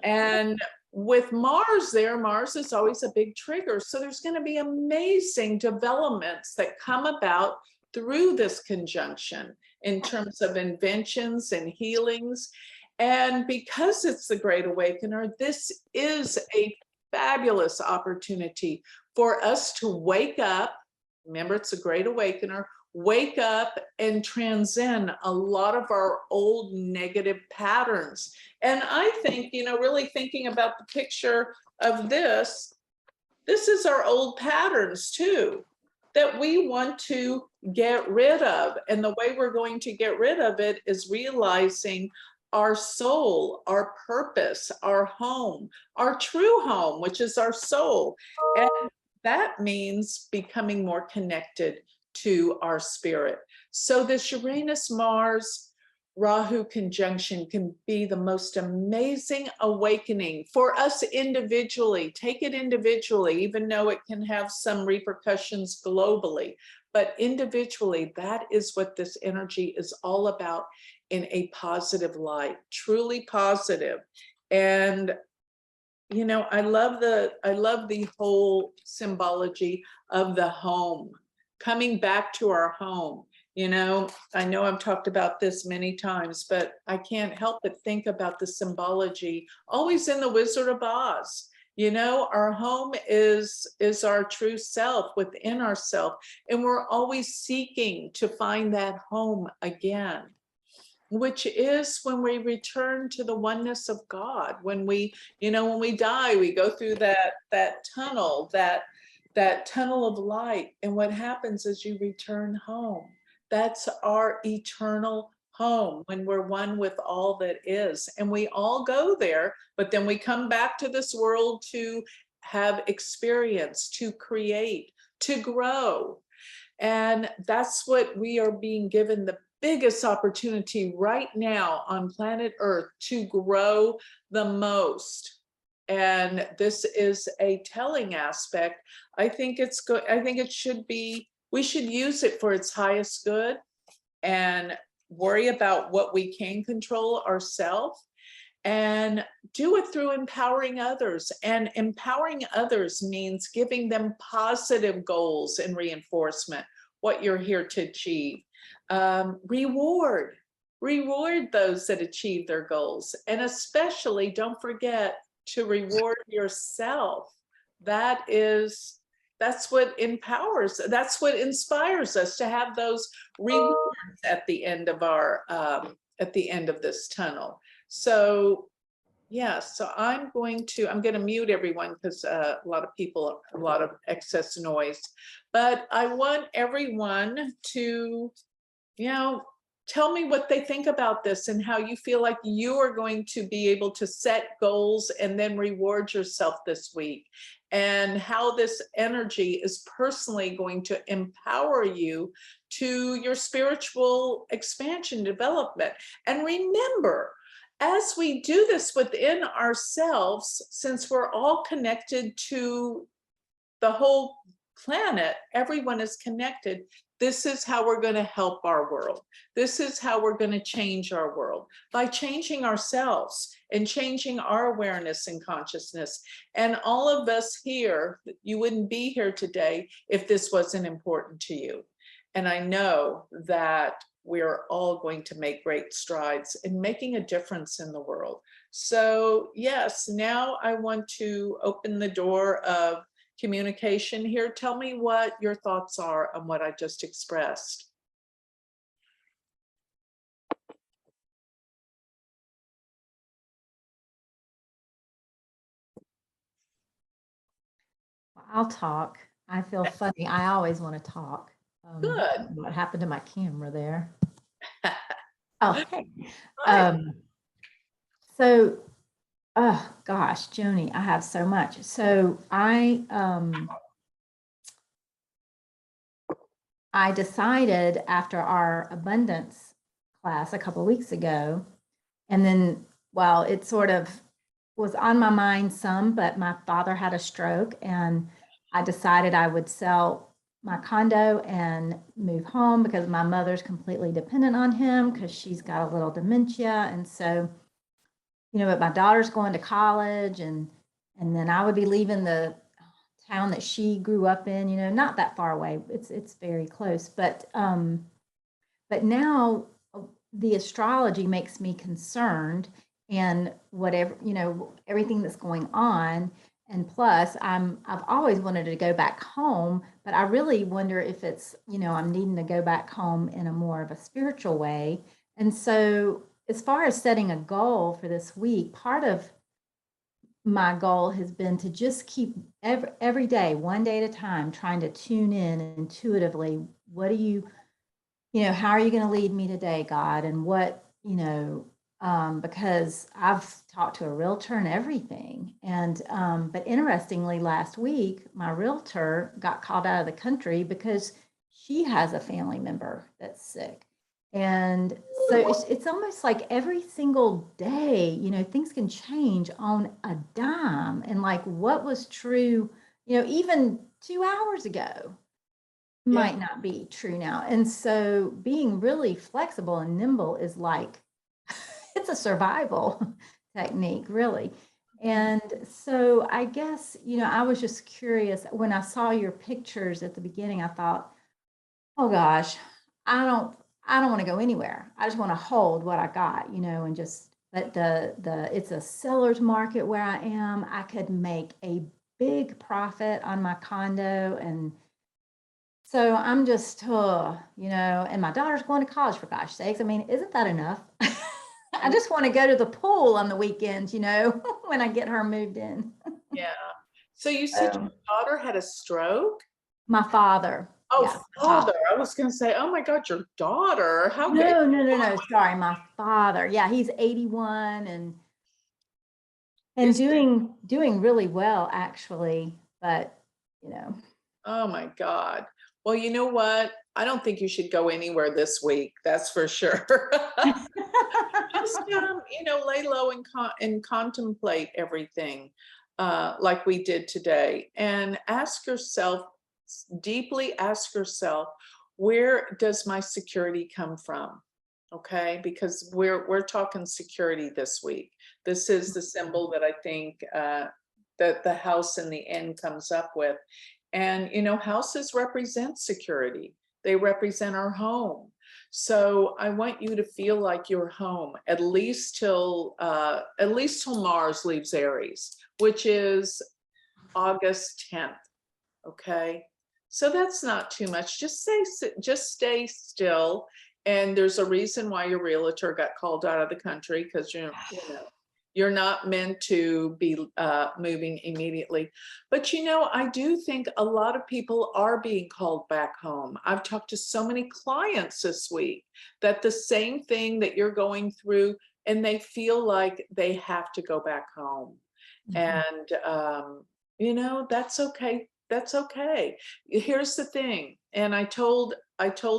And with Mars there, Mars is always a big trigger. So there's going to be amazing developments that come about through this conjunction in terms of inventions and healings. And because it's the Great Awakener, this is a fabulous opportunity for us to wake up. Remember, it's a Great Awakener. Wake up and transcend a lot of our old negative patterns. And I think, you know, really thinking about the picture of this is our old patterns too, that we want to get rid of. And the way we're going to get rid of it is realizing our soul, our purpose, our home, our true home, which is our soul. And that means becoming more connected to our spirit. So this Uranus-Mars Rahu conjunction can be the most amazing awakening for us individually. Take it individually, even though it can have some repercussions globally. But individually, that is what this energy is all about in a positive light, truly positive. And you know, I love the whole symbology of the home, coming back to our home. You know I've talked about this many times, but I can't help but think about the symbology always in the Wizard of Oz. You know, our home is our true self within ourself, and we're always seeking to find that home again, which is when we return to the oneness of God. When we die, we go through that tunnel of light. And what happens is you return home. That's our eternal home, when we're one with all that is. And we all go there, but then we come back to this world to have experience, to create, to grow. And that's what we are being given, the biggest opportunity right now on planet Earth to grow the most. And this is a telling aspect. I think it's good. I think it should be, we should use it for its highest good and worry about what we can control ourselves and do it through empowering others. And empowering others means giving them positive goals and reinforcement, what you're here to achieve. Reward those that achieve their goals. And especially don't forget to reward yourself. That's what empowers, that's what inspires us to have those rewards at the end of our, at the end of this tunnel. So yeah, so I'm going to mute everyone because a lot of people, a lot of excess noise, but I want everyone to, tell me what they think about this and how you feel like you are going to be able to set goals and then reward yourself this week, and how this energy is personally going to empower you to your spiritual expansion, development. And remember, as we do this within ourselves, since we're all connected to the whole planet, everyone is connected. This is how we're going to help our world. This is how we're going to change our world, by changing ourselves and changing our awareness and consciousness. And all of us here, you wouldn't be here today if this wasn't important to you. And I know that we're all going to make great strides in making a difference in the world. So yes, now I want to open the door of communication here. Tell me what your thoughts are on what I just expressed. I'll talk. I feel funny. I always want to talk. Good. What happened to my camera there? Oh, hey. Right. So, oh gosh, Joni, I have so much. So I decided after our abundance class a couple of weeks ago, and then, well, it sort of was on my mind some, but my father had a stroke, and I decided I would sell my condo and move home because my mother's completely dependent on him because she's got a little dementia. And so, but my daughter's going to college, and then I would be leaving the town that she grew up in, not that far away. It's very close, but now the astrology makes me concerned, and whatever, everything that's going on. And plus I've always wanted to go back home, but I really wonder if it's, I'm needing to go back home in a more of a spiritual way. And so as far as setting a goal for this week, part of my goal has been to just keep every day, one day at a time, trying to tune in intuitively. What do you, how are you going to lead me today, God? And what, because I've talked to a realtor and everything. And, but interestingly, last week, my realtor got called out of the country because she has a family member that's sick. And so it's almost like every single day, things can change on a dime. And like what was true, even 2 hours ago might not be true now. And so being really flexible and nimble is like, it's a survival technique, really. And so I guess, I was just curious when I saw your pictures at the beginning. I thought, oh gosh, I don't want to go anywhere. I just want to hold what I got, and just let it's a seller's market where I am. I could make a big profit on my condo. And so I'm just, and my daughter's going to college, for gosh sakes. I mean, isn't that enough? I just want to go to the pool on the weekends, when I get her moved in. Yeah. So you said your daughter had a stroke? My father. Oh, Yeah. father. I was gonna say, oh my God, your daughter. How good. No. Sorry, my father. Yeah, he's 81 and doing really well actually, but you know. Oh my God. Well, you know what? I don't think you should go anywhere this week. That's for sure. Just lay low and contemplate everything, like we did today, and deeply ask yourself, where does my security come from? Okay, because we're talking security this week. This is the symbol that I think that the house in the end comes up with. And houses represent security. They represent our home. So I want you to feel like you're home at least till Mars leaves Aries, which is August 10th. Okay, so that's not too much. Just stay still. And there's a reason why your realtor got called out of the country, because you're not meant to be moving immediately. But I do think a lot of people are being called back home. I've talked to so many clients this week that the same thing that you're going through, and they feel like they have to go back home. And that's okay. That's okay. Here's the thing. And I told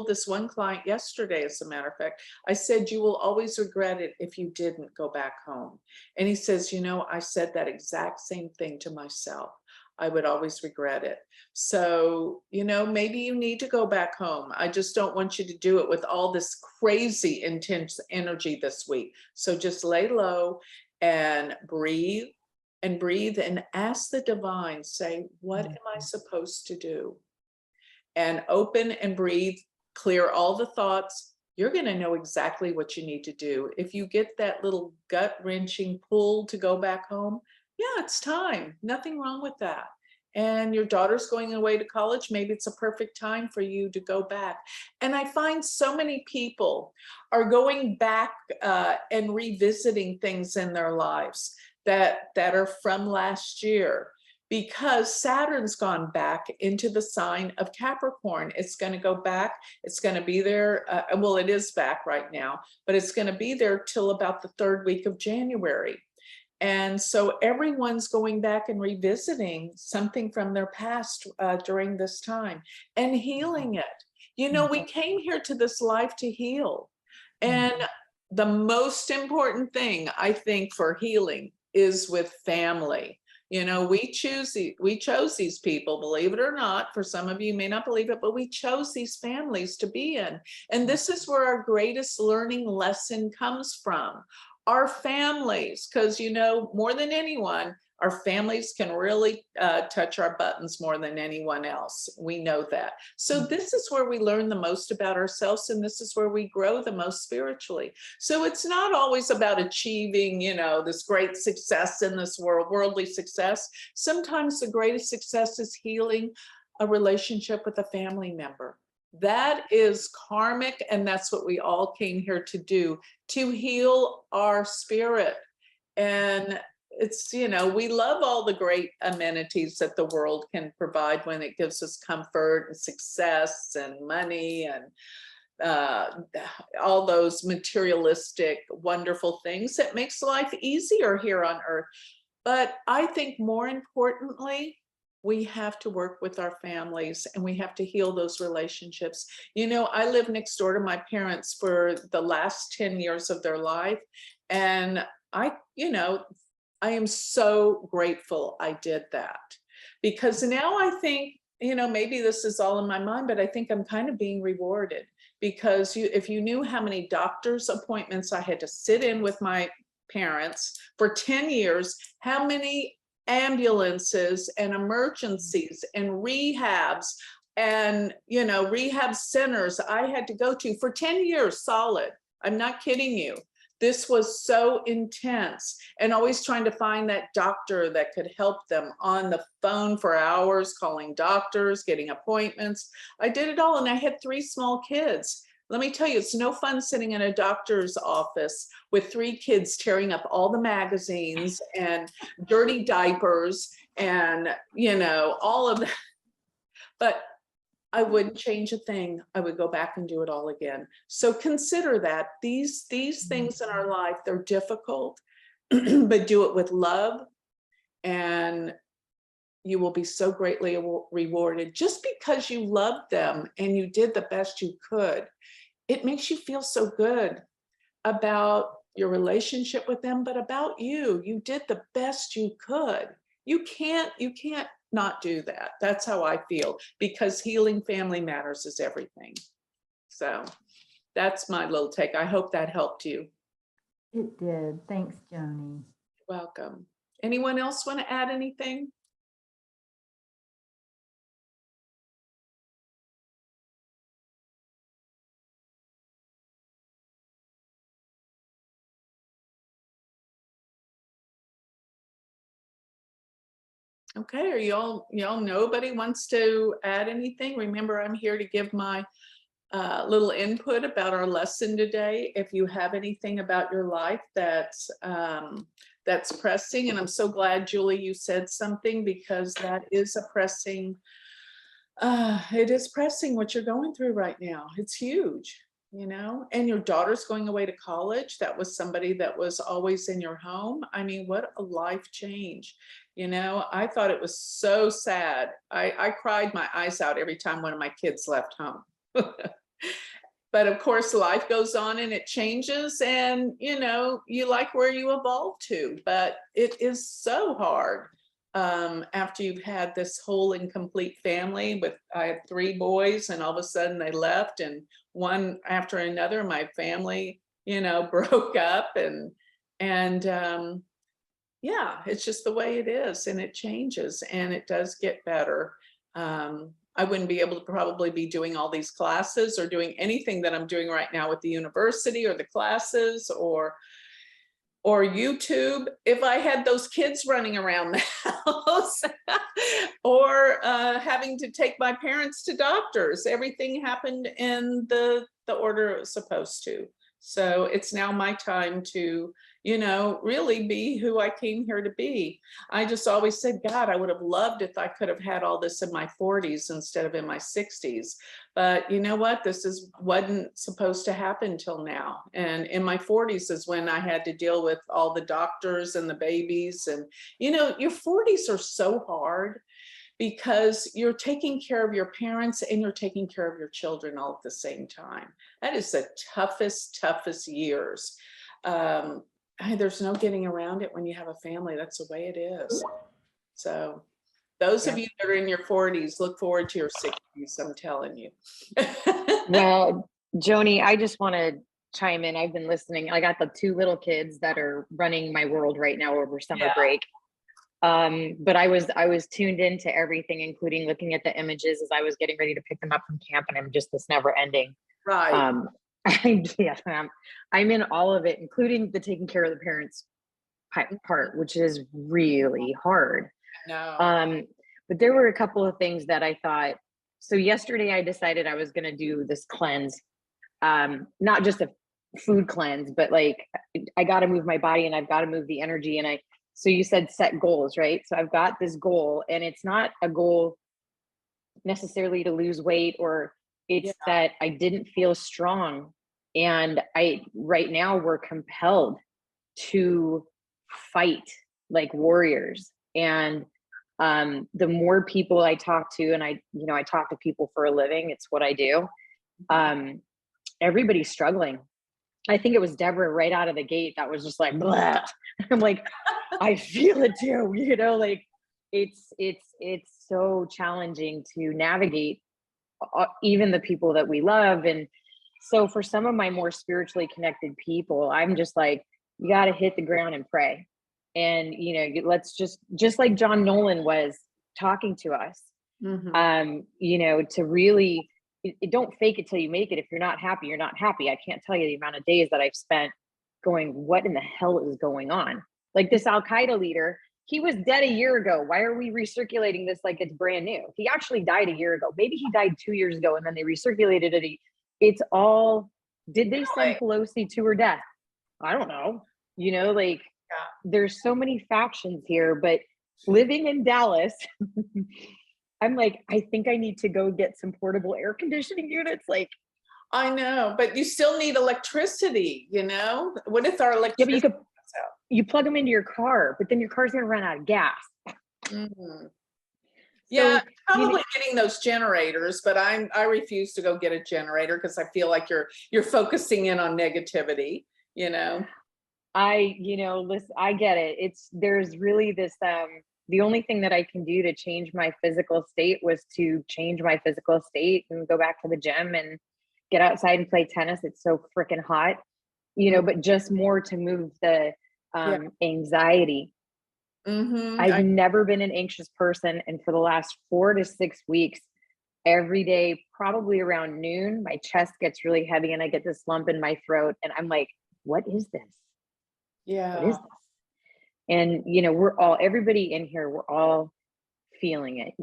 this one client yesterday, as a matter of fact, I said, you will always regret it if you didn't go back home. And he says, I said that exact same thing to myself. I would always regret it. So, maybe you need to go back home. I just don't want you to do it with all this crazy intense energy this week. So just lay low and breathe. And ask the divine, say, what am I supposed to do? And open and breathe, clear all the thoughts. You're going to know exactly what you need to do. If you get that little gut-wrenching pull to go back home, yeah, it's time. Nothing wrong with that. And your daughter's going away to college, maybe it's a perfect time for you to go back. And I find so many people are going back and revisiting things in their lives that are from last year, because Saturn's gone back into the sign of Capricorn. It's going to go back. It's going to be there. Well, it is back right now, but it's going to be there till about the 3rd week of January. And so everyone's going back and revisiting something from their past during this time and healing it. We came here to this life to heal. And the most important thing, I think, for healing is with family. We chose these people, believe it or not. For some of you may not believe it, but we chose these families to be in. And this is where our greatest learning lesson comes from. Our families, because more than anyone, our families can really touch our buttons more than anyone else. We know that. So this is where we learn the most about ourselves, and this is where we grow the most spiritually. So it's not always about achieving, this great success in this world, worldly success. Sometimes the greatest success is healing a relationship with a family member. That is karmic, and that's what we all came here to do, to heal our spirit. And it's, we love all the great amenities that the world can provide when it gives us comfort and success and money and all those materialistic, wonderful things that makes life easier here on earth. But I think more importantly, we have to work with our families, and we have to heal those relationships. I lived next door to my parents for the last 10 years of their life. And I am so grateful I did that, because now I think, maybe this is all in my mind, but I think I'm kind of being rewarded, because if you knew how many doctor's appointments I had to sit in with my parents for 10 years, how many ambulances and emergencies and rehabs and, rehab centers I had to go to for 10 years solid. I'm not kidding you. This was so intense, and always trying to find that doctor that could help them on the phone for hours, calling doctors, getting appointments. I did it all, and I had 3 small kids. Let me tell you, it's no fun sitting in a doctor's office with 3 kids tearing up all the magazines and dirty diapers and, all of that. But I wouldn't change a thing. I would go back and do it all again. So consider that these things in our life, they're difficult, but do it with love, and you will be so greatly rewarded. Just because you loved them and you did the best you could, it makes you feel so good about your relationship with them, but about you. You did the best you could. You can't not do that. That's how I feel, because healing family matters is everything. So that's my little take. I hope that helped you. It did. Thanks, Joni. Welcome. Anyone else want to add anything? Okay, are y'all nobody wants to add anything? Remember, I'm here to give my little input about our lesson today. If you have anything about your life that's pressing, and I'm so glad, Julie, you said something, because that is a pressing, it is pressing what you're going through right now. It's huge, you know, and your daughter's going away to college. That was somebody that was always in your home. I mean, what a life change. You know, I thought it was so sad. I cried my eyes out every time one of my kids left home. But of course, life goes on and it changes, and you know, you like where you evolve to, but it is so hard after you've had this whole incomplete family. I had 3 boys, and all of a sudden they left, and one after another, my family, you know, broke up, and yeah, it's just the way it is, and it changes, and it does get better. I wouldn't be able to probably be doing all these classes or doing anything that I'm doing right now with the university or the classes or YouTube if I had those kids running around the house or having to take my parents to doctors. Everything happened in the order it was supposed to. So it's now my time to, you know, really be who I came here to be. I just always said, God, I would have loved if I could have had all this in my 40s instead of in my 60s. But you know what? Wasn't supposed to happen till now. And in my 40s is when I had to deal with all the doctors and the babies. And, you know, your 40s are so hard, because you're taking care of your parents and you're taking care of your children all at the same time. That is the toughest years. There's no getting around it when you have a family. That's the way it is. So those of you that are in your 40s, look forward to your 60s, I'm telling you. Well, Joni, I just want to chime in. I've been listening. I got the 2 little kids that are running my world right now over summer break. But I was tuned into everything, including looking at the images as I was getting ready to pick them up from camp, and I'm just this never ending. Right. I'm in all of it, including the taking care of the parents part, which is really hard. No. But there were a couple of things that I thought. So yesterday I decided I was going to do this cleanse, not just a food cleanse, but like I got to move my body and I've got to move the energy. And so you said set goals, right? So I've got this goal, and it's not a goal necessarily to lose weight, or it's that I didn't feel strong. And right now we're compelled to fight like warriors. And the more people I talk to, and I talk to people for a living, it's what I do. Everybody's struggling. I think it was Deborah right out of the gate that was just like, blah. I'm like, I feel it too, you know, like it's so challenging to navigate even the people that we love. And so for some of my more spiritually connected people, I'm just like, you got to hit the ground and pray. And, you know, let's just like John Nolan was talking to us, you know, to really, don't fake it till you make it. If you're not happy, you're not happy. I can't tell you the amount of days that I've spent going, what in the hell is going on? Like this Al-Qaeda leader, he was dead a year ago. Why are we recirculating this like it's brand new? He actually died a year ago. Maybe he died 2 years ago and then they recirculated it. It's all, did they send Pelosi to her death? I don't know. You know, like there's so many factions here, but living in Dallas, I'm like, I think I need to go get some portable air conditioning units. Like, I know, but you still need electricity, you know? What if our yeah, but electricity you could, goes out? you plug them into your car, but then your car's gonna run out of gas. Mhm. So, Yeah, you know, probably getting those generators, but I refuse to go get a generator because I feel like you're focusing in on negativity, you know? listen, I get it. There's really this, the only thing that I can do to change my physical state was to change my physical state and go back to the gym and get outside and play tennis. It's so freaking hot, but just more to move the Yeah. anxiety. Mm-hmm. I've never been an anxious person. And for the last 4 to 6 weeks, every day, probably around noon, my chest gets really heavy and I get this lump in my throat. And I'm like, what is this? What is Yeah. this? And, everybody in here, we're all feeling it.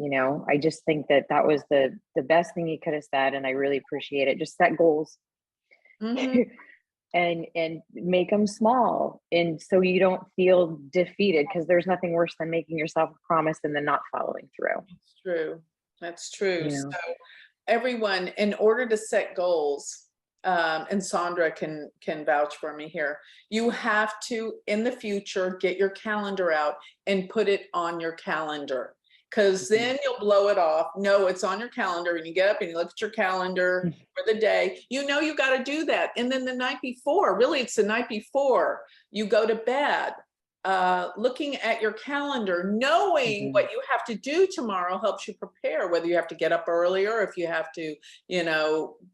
I just think that was the best thing you could have said. And I really appreciate it. Just set goals. Mm-hmm. and make them small, and so you don't feel defeated, because there's nothing worse than making yourself a promise and then not following through. That's true. That's true. Yeah. So everyone, in order to set goals, and Sandra can vouch for me here, you have to, in the future, get your calendar out and put it on your calendar. Because then you'll blow it off. No, it's on your calendar, and you get up and you look at your calendar for the day. You got to do that. And then the night before, really, it's the night before you go to bed, looking at your calendar, knowing what you have to do tomorrow helps you prepare, whether you have to get up earlier, if you have to,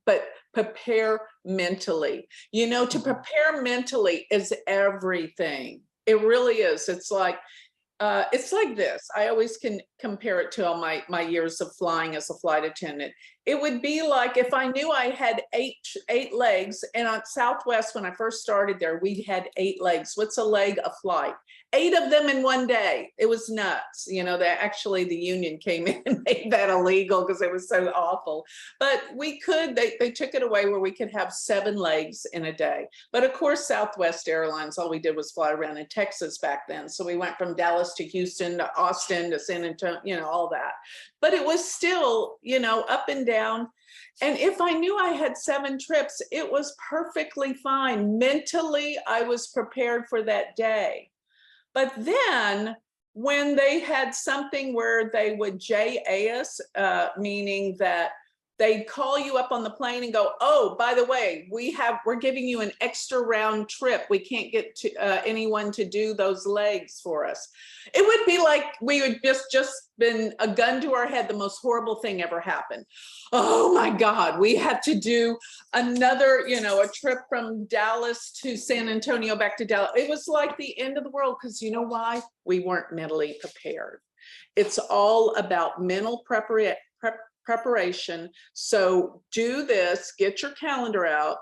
but prepare mentally. To prepare mentally is everything. It really is. It's like this. I always can compare it to all my years of flying as a flight attendant. It would be like if I knew I had eight legs, and on Southwest, when I first started there, we had 8 legs. What's a leg? A flight. 8 of them in one day. It was nuts. That the union came in and made that illegal because it was so awful. But they took it away where we could have 7 legs in a day. But of course, Southwest Airlines, all we did was fly around in Texas back then. So we went from Dallas to Houston to Austin to San Antonio, all that. But it was still, up and down. And if I knew I had 7 trips, it was perfectly fine. Mentally, I was prepared for that day. But then when they had something where they would JA us, meaning that they'd call you up on the plane and go, oh, by the way, we're giving you an extra round trip. We can't get to anyone to do those legs for us. It would be like we would just been a gun to our head. The most horrible thing ever happened. Oh my God, we had to do another, a trip from Dallas to San Antonio back to Dallas. It was like the end of the world, because you know why? We weren't mentally prepared. It's all about mental preparation. So do this, get your calendar out,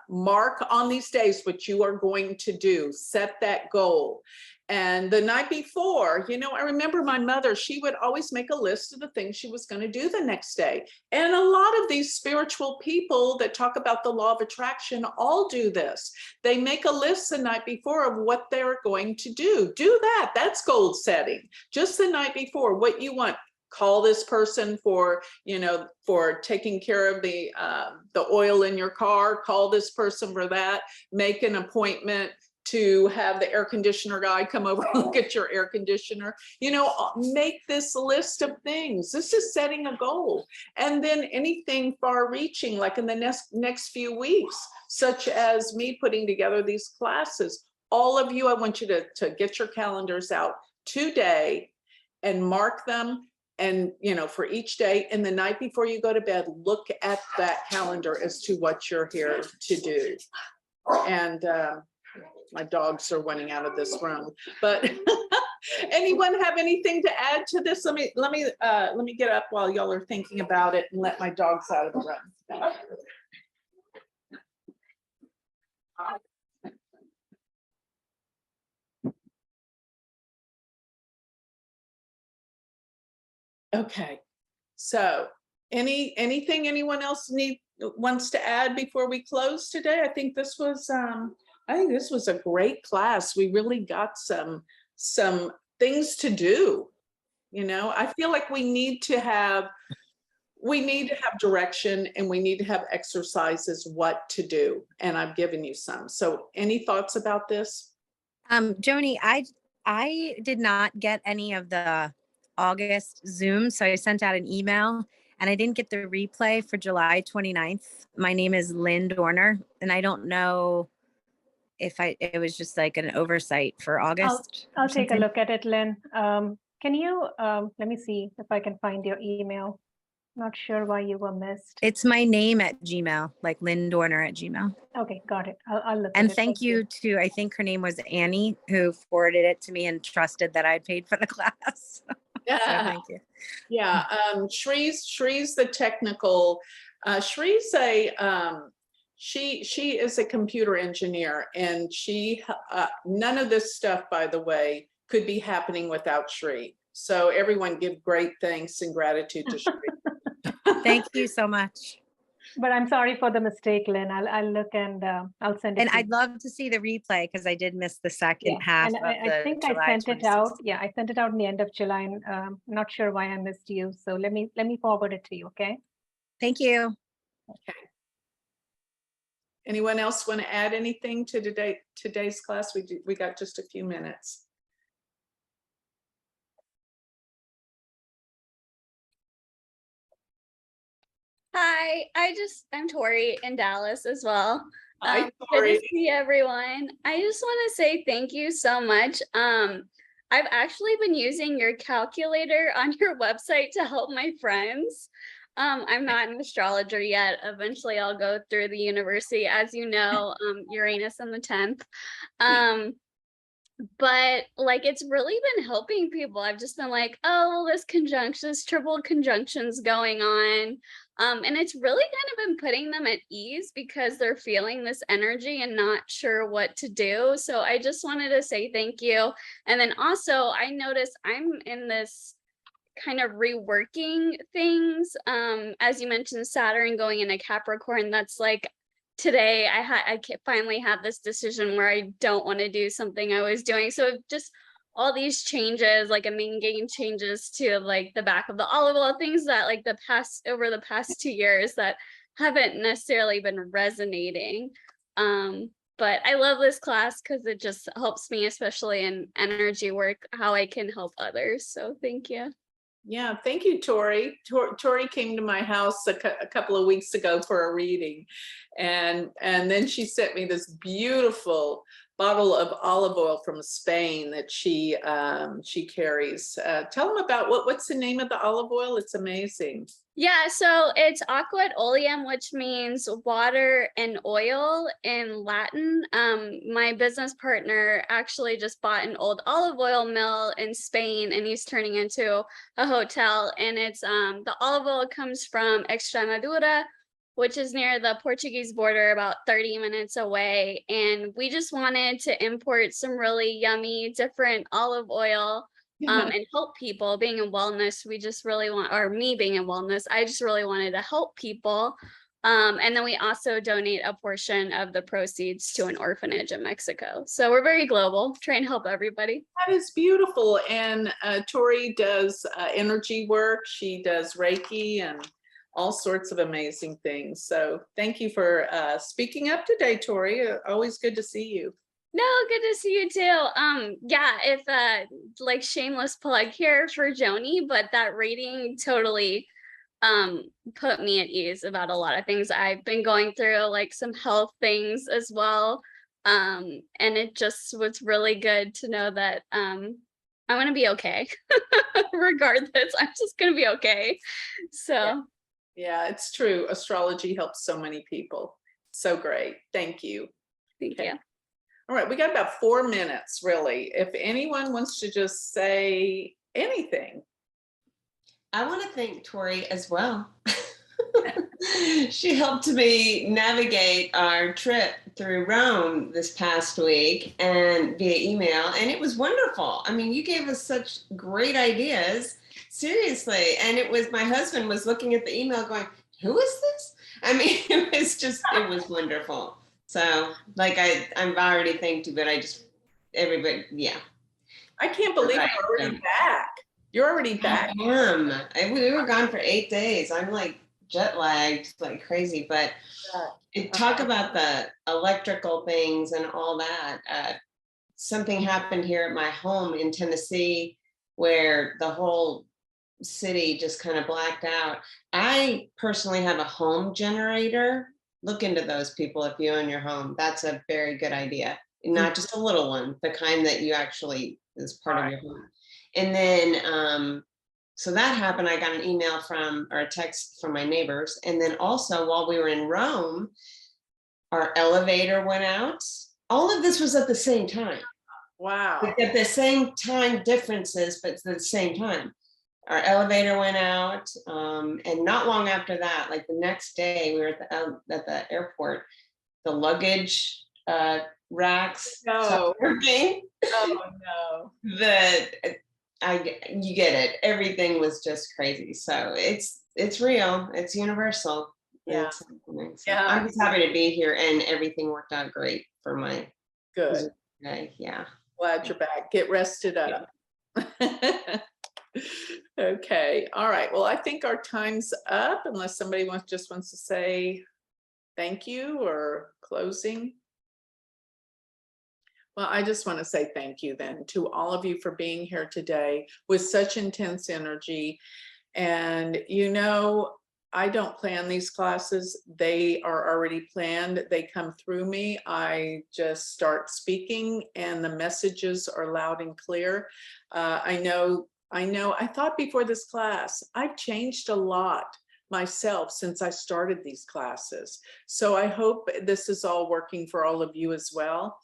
mark on these days what you are going to do, set that goal. And the night before, I remember my mother, she would always make a list of the things she was going to do the next day. And a lot of these spiritual people that talk about the law of attraction all do this. They make a list the night before of what they're going to do. Do that. That's goal setting. Just the night before, what you want. Call this person for taking care of the oil in your car. Call this person for that. Make an appointment to have the air conditioner guy come over and look at your air conditioner. Make this list of things. This is setting a goal. And then anything far reaching, like in the next few weeks, such as me putting together these classes. All of you, I want you to get your calendars out today and mark them. And, for each day, and the night before you go to bed, look at that calendar as to what you're here to do. And my dogs are running out of this room, but anyone have anything to add to this? Let me get up while y'all are thinking about it and let my dogs out of the room. Okay, so anything anyone else wants to add before we close today? I think this was a great class. We really got some things to do. You know, I feel like we need to have direction, and we need to have exercises what to do. And I've given you some. So any thoughts about this? Joni, I did not get any of the August Zoom, so I sent out an email and I didn't get the replay for July 29th. My name is Lynn Dorner, and I don't know if it was just like an oversight for August. I'll or take a something. look at it, Lynn. Can you, let me see if I can find your email. Not sure why you were missed. It's my name at Gmail, like Lynn Dorner at Gmail. Okay, got it. I'll look And at it. thank you to, I think her name was Annie, who forwarded it to me and trusted that I'd paid for the class. So thank you. Yeah, Shree's the technical, Shree's she is a computer engineer, and none of this stuff, by the way, could be happening without Shree. So everyone give great thanks and gratitude to Shree. Thank you so much. But I'm sorry for the mistake, Lynn. I'll look and I'll send it. And to I'd you. love to see the replay because I did miss the second Yeah, half and of I think I July sent it out. 26th. Yeah, I sent it out in the end of July. And not sure why I missed you. So let me forward it to you. Okay. Thank you. Anyone else want to add anything to today's class? We got just a few minutes. Hi, I'm Tori in Dallas as well. Hi, Good Tori. to see everyone. I just want to say thank you so much. I've actually been using your calculator on your website to help my friends. I'm not an astrologer yet. Eventually I'll go through the university, as you know, Uranus on the 10th. But like, it's really been helping people. I've just been like, oh, well, this triple conjunctions going on. And it's really kind of been putting them at ease because they're feeling this energy and not sure what to do. So I just wanted to say thank you. And then also I noticed I'm in this kind of reworking things. As you mentioned, Saturn going into Capricorn, that's like today I finally had this decision where I don't want to do something I was doing. So just all these changes, like I'm making changes to like the back of the olive oil, things that like over the past 2 years that haven't necessarily been resonating. But I love this class because it just helps me, especially in energy work, how I can help others. So thank you. Yeah, thank you, Tori. Tori came to my house a couple of weeks ago for a reading, and then she sent me this beautiful bottle of olive oil from Spain that she carries. Tell them about what's the name of the olive oil? It's amazing. Yeah, so it's aqua et oleum, which means water and oil in Latin. My business partner actually just bought an old olive oil mill in Spain, and he's turning into a hotel. And it's the olive oil comes from Extremadura, which is near the Portuguese border, about 30 minutes away. And we just wanted to import some really yummy, different olive oil. And help people. Being in wellness, we just really want, or me being in wellness, I just really wanted to help people. And then we also donate a portion of the proceeds to an orphanage in Mexico. So we're very global, trying to help everybody. That is beautiful. And Tori does energy work. She does Reiki and all sorts of amazing things. So thank you for speaking up today, Tori. Always good to see you. No, good to see you too. Yeah, if like shameless plug here for Joni, but that reading totally put me at ease about a lot of things I've been going through, like some health things as well. And it just was really good to know that I'm gonna be okay. Regardless, I'm just gonna be okay. So yeah, it's true. Astrology helps so many people. So great. Thank you. Thank you. All right, we got about 4 minutes, really. If anyone wants to just say anything. I want to thank Tori as well. She helped me navigate our trip through Rome this past week and via email, and it was wonderful. I mean, you gave us such great ideas, seriously. And it was, my husband was looking at the email going, who is this? I mean, it was wonderful. So like I'm already thanked you, but everybody, yeah. I can't believe you're already back. You're already I back. am. We were gone for 8 days. I'm like jet lagged like crazy, but talk about the electrical things and all that. Something happened here at my home in Tennessee where the whole city just kind of blacked out. I personally have a home generator. Look into those, people, if you own your home. That's a very good idea. Not just a little one, the kind that you actually is part of your home. And then so that happened. I got an email from, or a text from my neighbors. And then also while we were in Rome, our elevator went out. All of this was at the same time. Wow. Like at the same time differences, but at the same time. Our elevator went out. And not long after that, like the next day, we were at the airport, the luggage racks stopped working. Oh no. You get it. Everything was just crazy. So it's real. It's universal. Yeah. So I'm just happy to be here, and everything worked out great for my Good. day. Yeah. Glad you're back. Get rested up. Okay. All right. Well, I think our time's up unless somebody just wants to say thank you or closing. Well, I just want to say thank you then to all of you for being here today with such intense energy. And you know, I don't plan these classes. They are already planned. They come through me. I just start speaking and the messages are loud and clear. I know, I thought before this class, I've changed a lot myself since I started these classes. So I hope this is all working for all of you as well.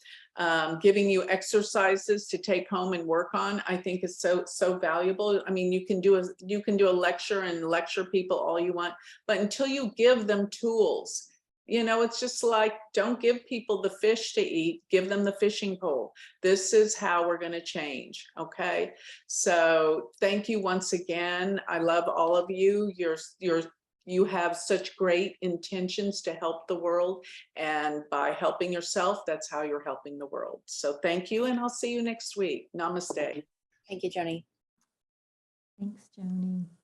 Giving you exercises to take home and work on, I think is so valuable. I mean, you can do a lecture and lecture people all you want, but until you give them tools, you know, it's just like, don't give people the fish to eat, give them the fishing pole. This is how we're going to change. Okay. So thank you once again. I love all of you. You have such great intentions to help the world, and by helping yourself, that's how you're helping the world. So thank you, and I'll see you next week. Namaste. Thank you, Joni. Thanks, Joni.